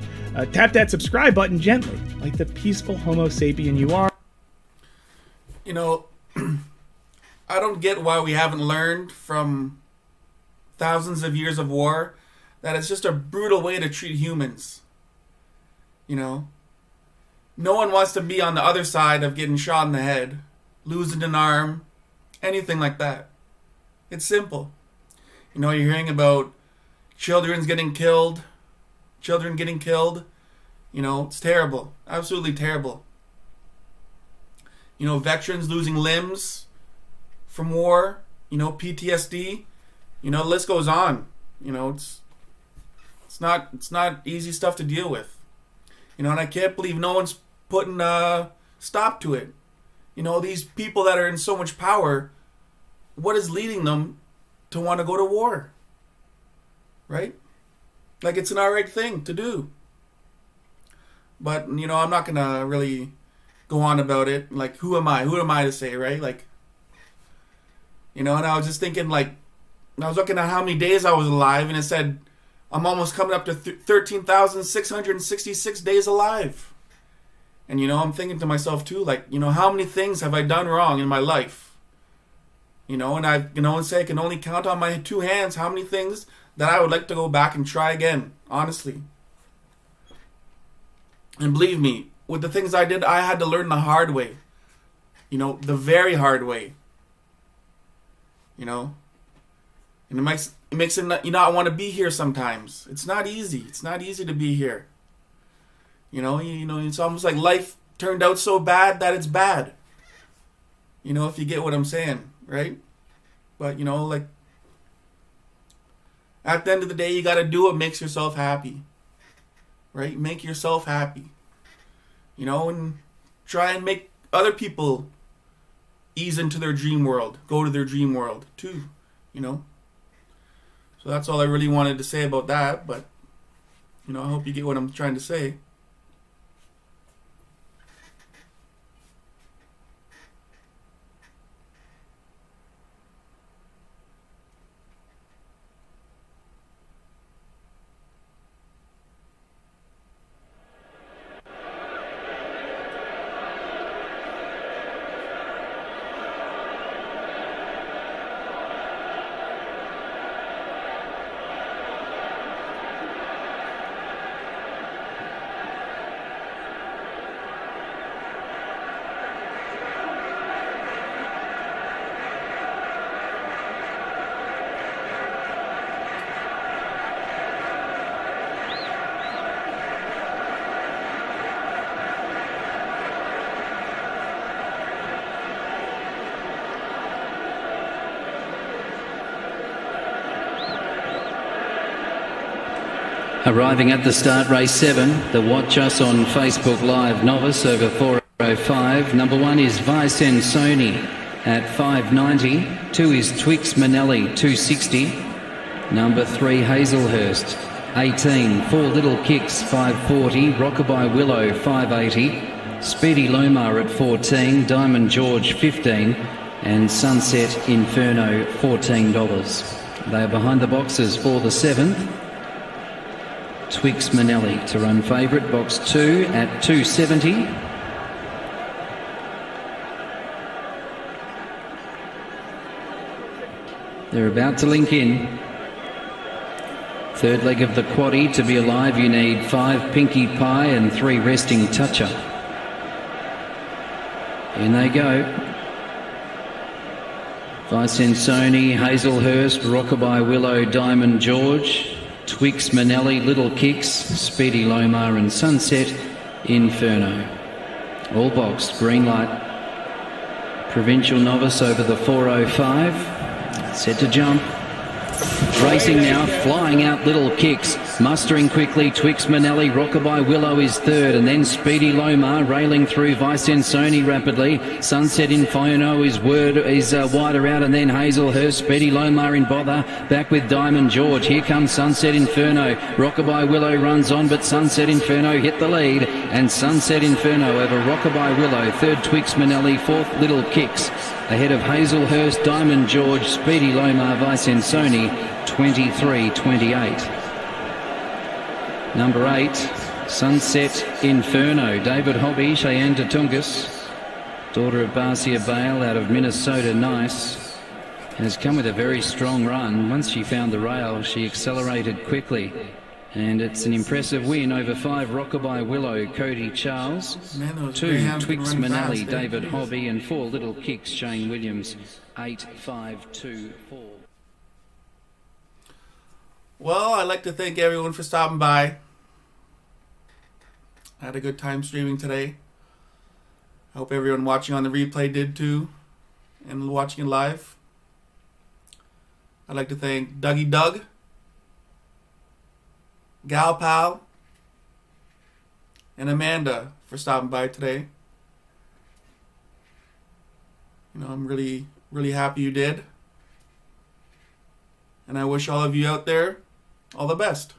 X: Tap that subscribe button gently, like the peaceful Homo sapien you are.
C: You know, I don't get why we haven't learned from thousands of years of war that it's just a brutal way to treat humans. You know, no one wants to be on the other side of getting shot in the head, losing an arm, anything like that. It's simple. You know, you're hearing about children getting killed. You know, it's terrible. Absolutely terrible. You know, veterans losing limbs from war, you know, PTSD, you know, the list goes on. You know, it's not easy stuff to deal with. You know, and I can't believe no one's putting a stop to it. You know, these people that are in so much power, what is leading them to want to go to war? Right? Like, it's an alright thing to do. But, you know, I'm not going to really go on about it. Like, who am I? Who am I to say, right? Like, you know, and I was just thinking, like, I was looking at how many days I was alive, and it said I'm almost coming up to 13,666 days alive. And, you know, I'm thinking to myself, too, like, you know, how many things have I done wrong in my life? You know, and I can only count on my two hands how many things that I would like to go back and try again, honestly. And believe me, with the things I did, I had to learn the hard way. You know, the very hard way. You know? And it makes it, you not want to be here sometimes. It's not easy. It's not easy to be here. You know, it's almost like life turned out so bad that it's bad. You know, if you get what I'm saying, right? But, you know, like, at the end of the day, you got to do what makes yourself happy. Right? Make yourself happy. You know, and try and make other people ease into their dream world. Go to their dream world, too. You know? So that's all I really wanted to say about that. But, you know, I hope you get what I'm trying to say.
D: Arriving at the start, race 7, the Watch Us on Facebook Live novice over 4:05. Number 1 is ᴘᴜɪᴛɪᴜ at 5:90. 2 is ᴘɪꜱɪᴛɪᴜ, 2:60. Number 3, Hazelhurst, 18. 4 Little Kicks, 5:40. Rockabye Willow, 5:80. Speedy Lomar at 14. Diamond George, 15. And Sunset Inferno, $14. They are behind the boxes for the 7th. ᴘɪ괱ɪᴛɪᴜ to run favourite, box 2 at 2:70. They're about to link in. Third leg of the quaddie. To be alive, you need 5 Pinkie Pie and 3 Resting Toucher. In they go. ᴘᴜɪᴛɪᴜ, Hazelhurst, Rockabye Willow, Diamond George, ᴘɪ괱ɪᴛɪᴜ, Little Kicks, Speedy Lomar and Sunset Inferno. All boxed, green light. Provincial novice over the 4:05. Set to jump. Racing now, flying out Little Kicks. Mustering quickly, ᴘɪ괱ɪᴛɪᴜ, Rockabye Willow is third, and then Speedy Lomar railing through ᴘᴜɪᴛɪᴜ rapidly. Sunset Inferno is wider out, and then Hazelhurst, Speedy Lomar in bother. Back with Diamond George. Here comes Sunset Inferno. Rockabye Willow runs on, but Sunset Inferno hit the lead, and Sunset Inferno over Rockabye Willow. Third ᴘɪ괱ɪᴛɪᴜ, fourth Little Kicks. Ahead of Hazelhurst, Diamond George, Speedy Lomar, ᴘᴜɪ̀nɪᴜ, 23:28. Number 8, Sunset Inferno. David Hobby, Cheyenne Tungus, daughter of Barcia Bale out of Minnesota Nice, has come with a very strong run. Once she found the rail, she accelerated quickly. And it's an impressive win over 5 Rockabye Willow, Cody Charles, 2 ᴘɪᴜᴛɪᴜ, David Hobby, and 4 Little Kicks, Shane Williams, 8-5-2-4.
C: Well, I'd like to thank everyone for stopping by. I had a good time streaming today. I hope everyone watching on the replay did too, and watching it live. I'd like to thank Dougie Doug, Gal Pal, and Amanda for stopping by today. You know, I'm really, really happy you did. And I wish all of you out there all the best.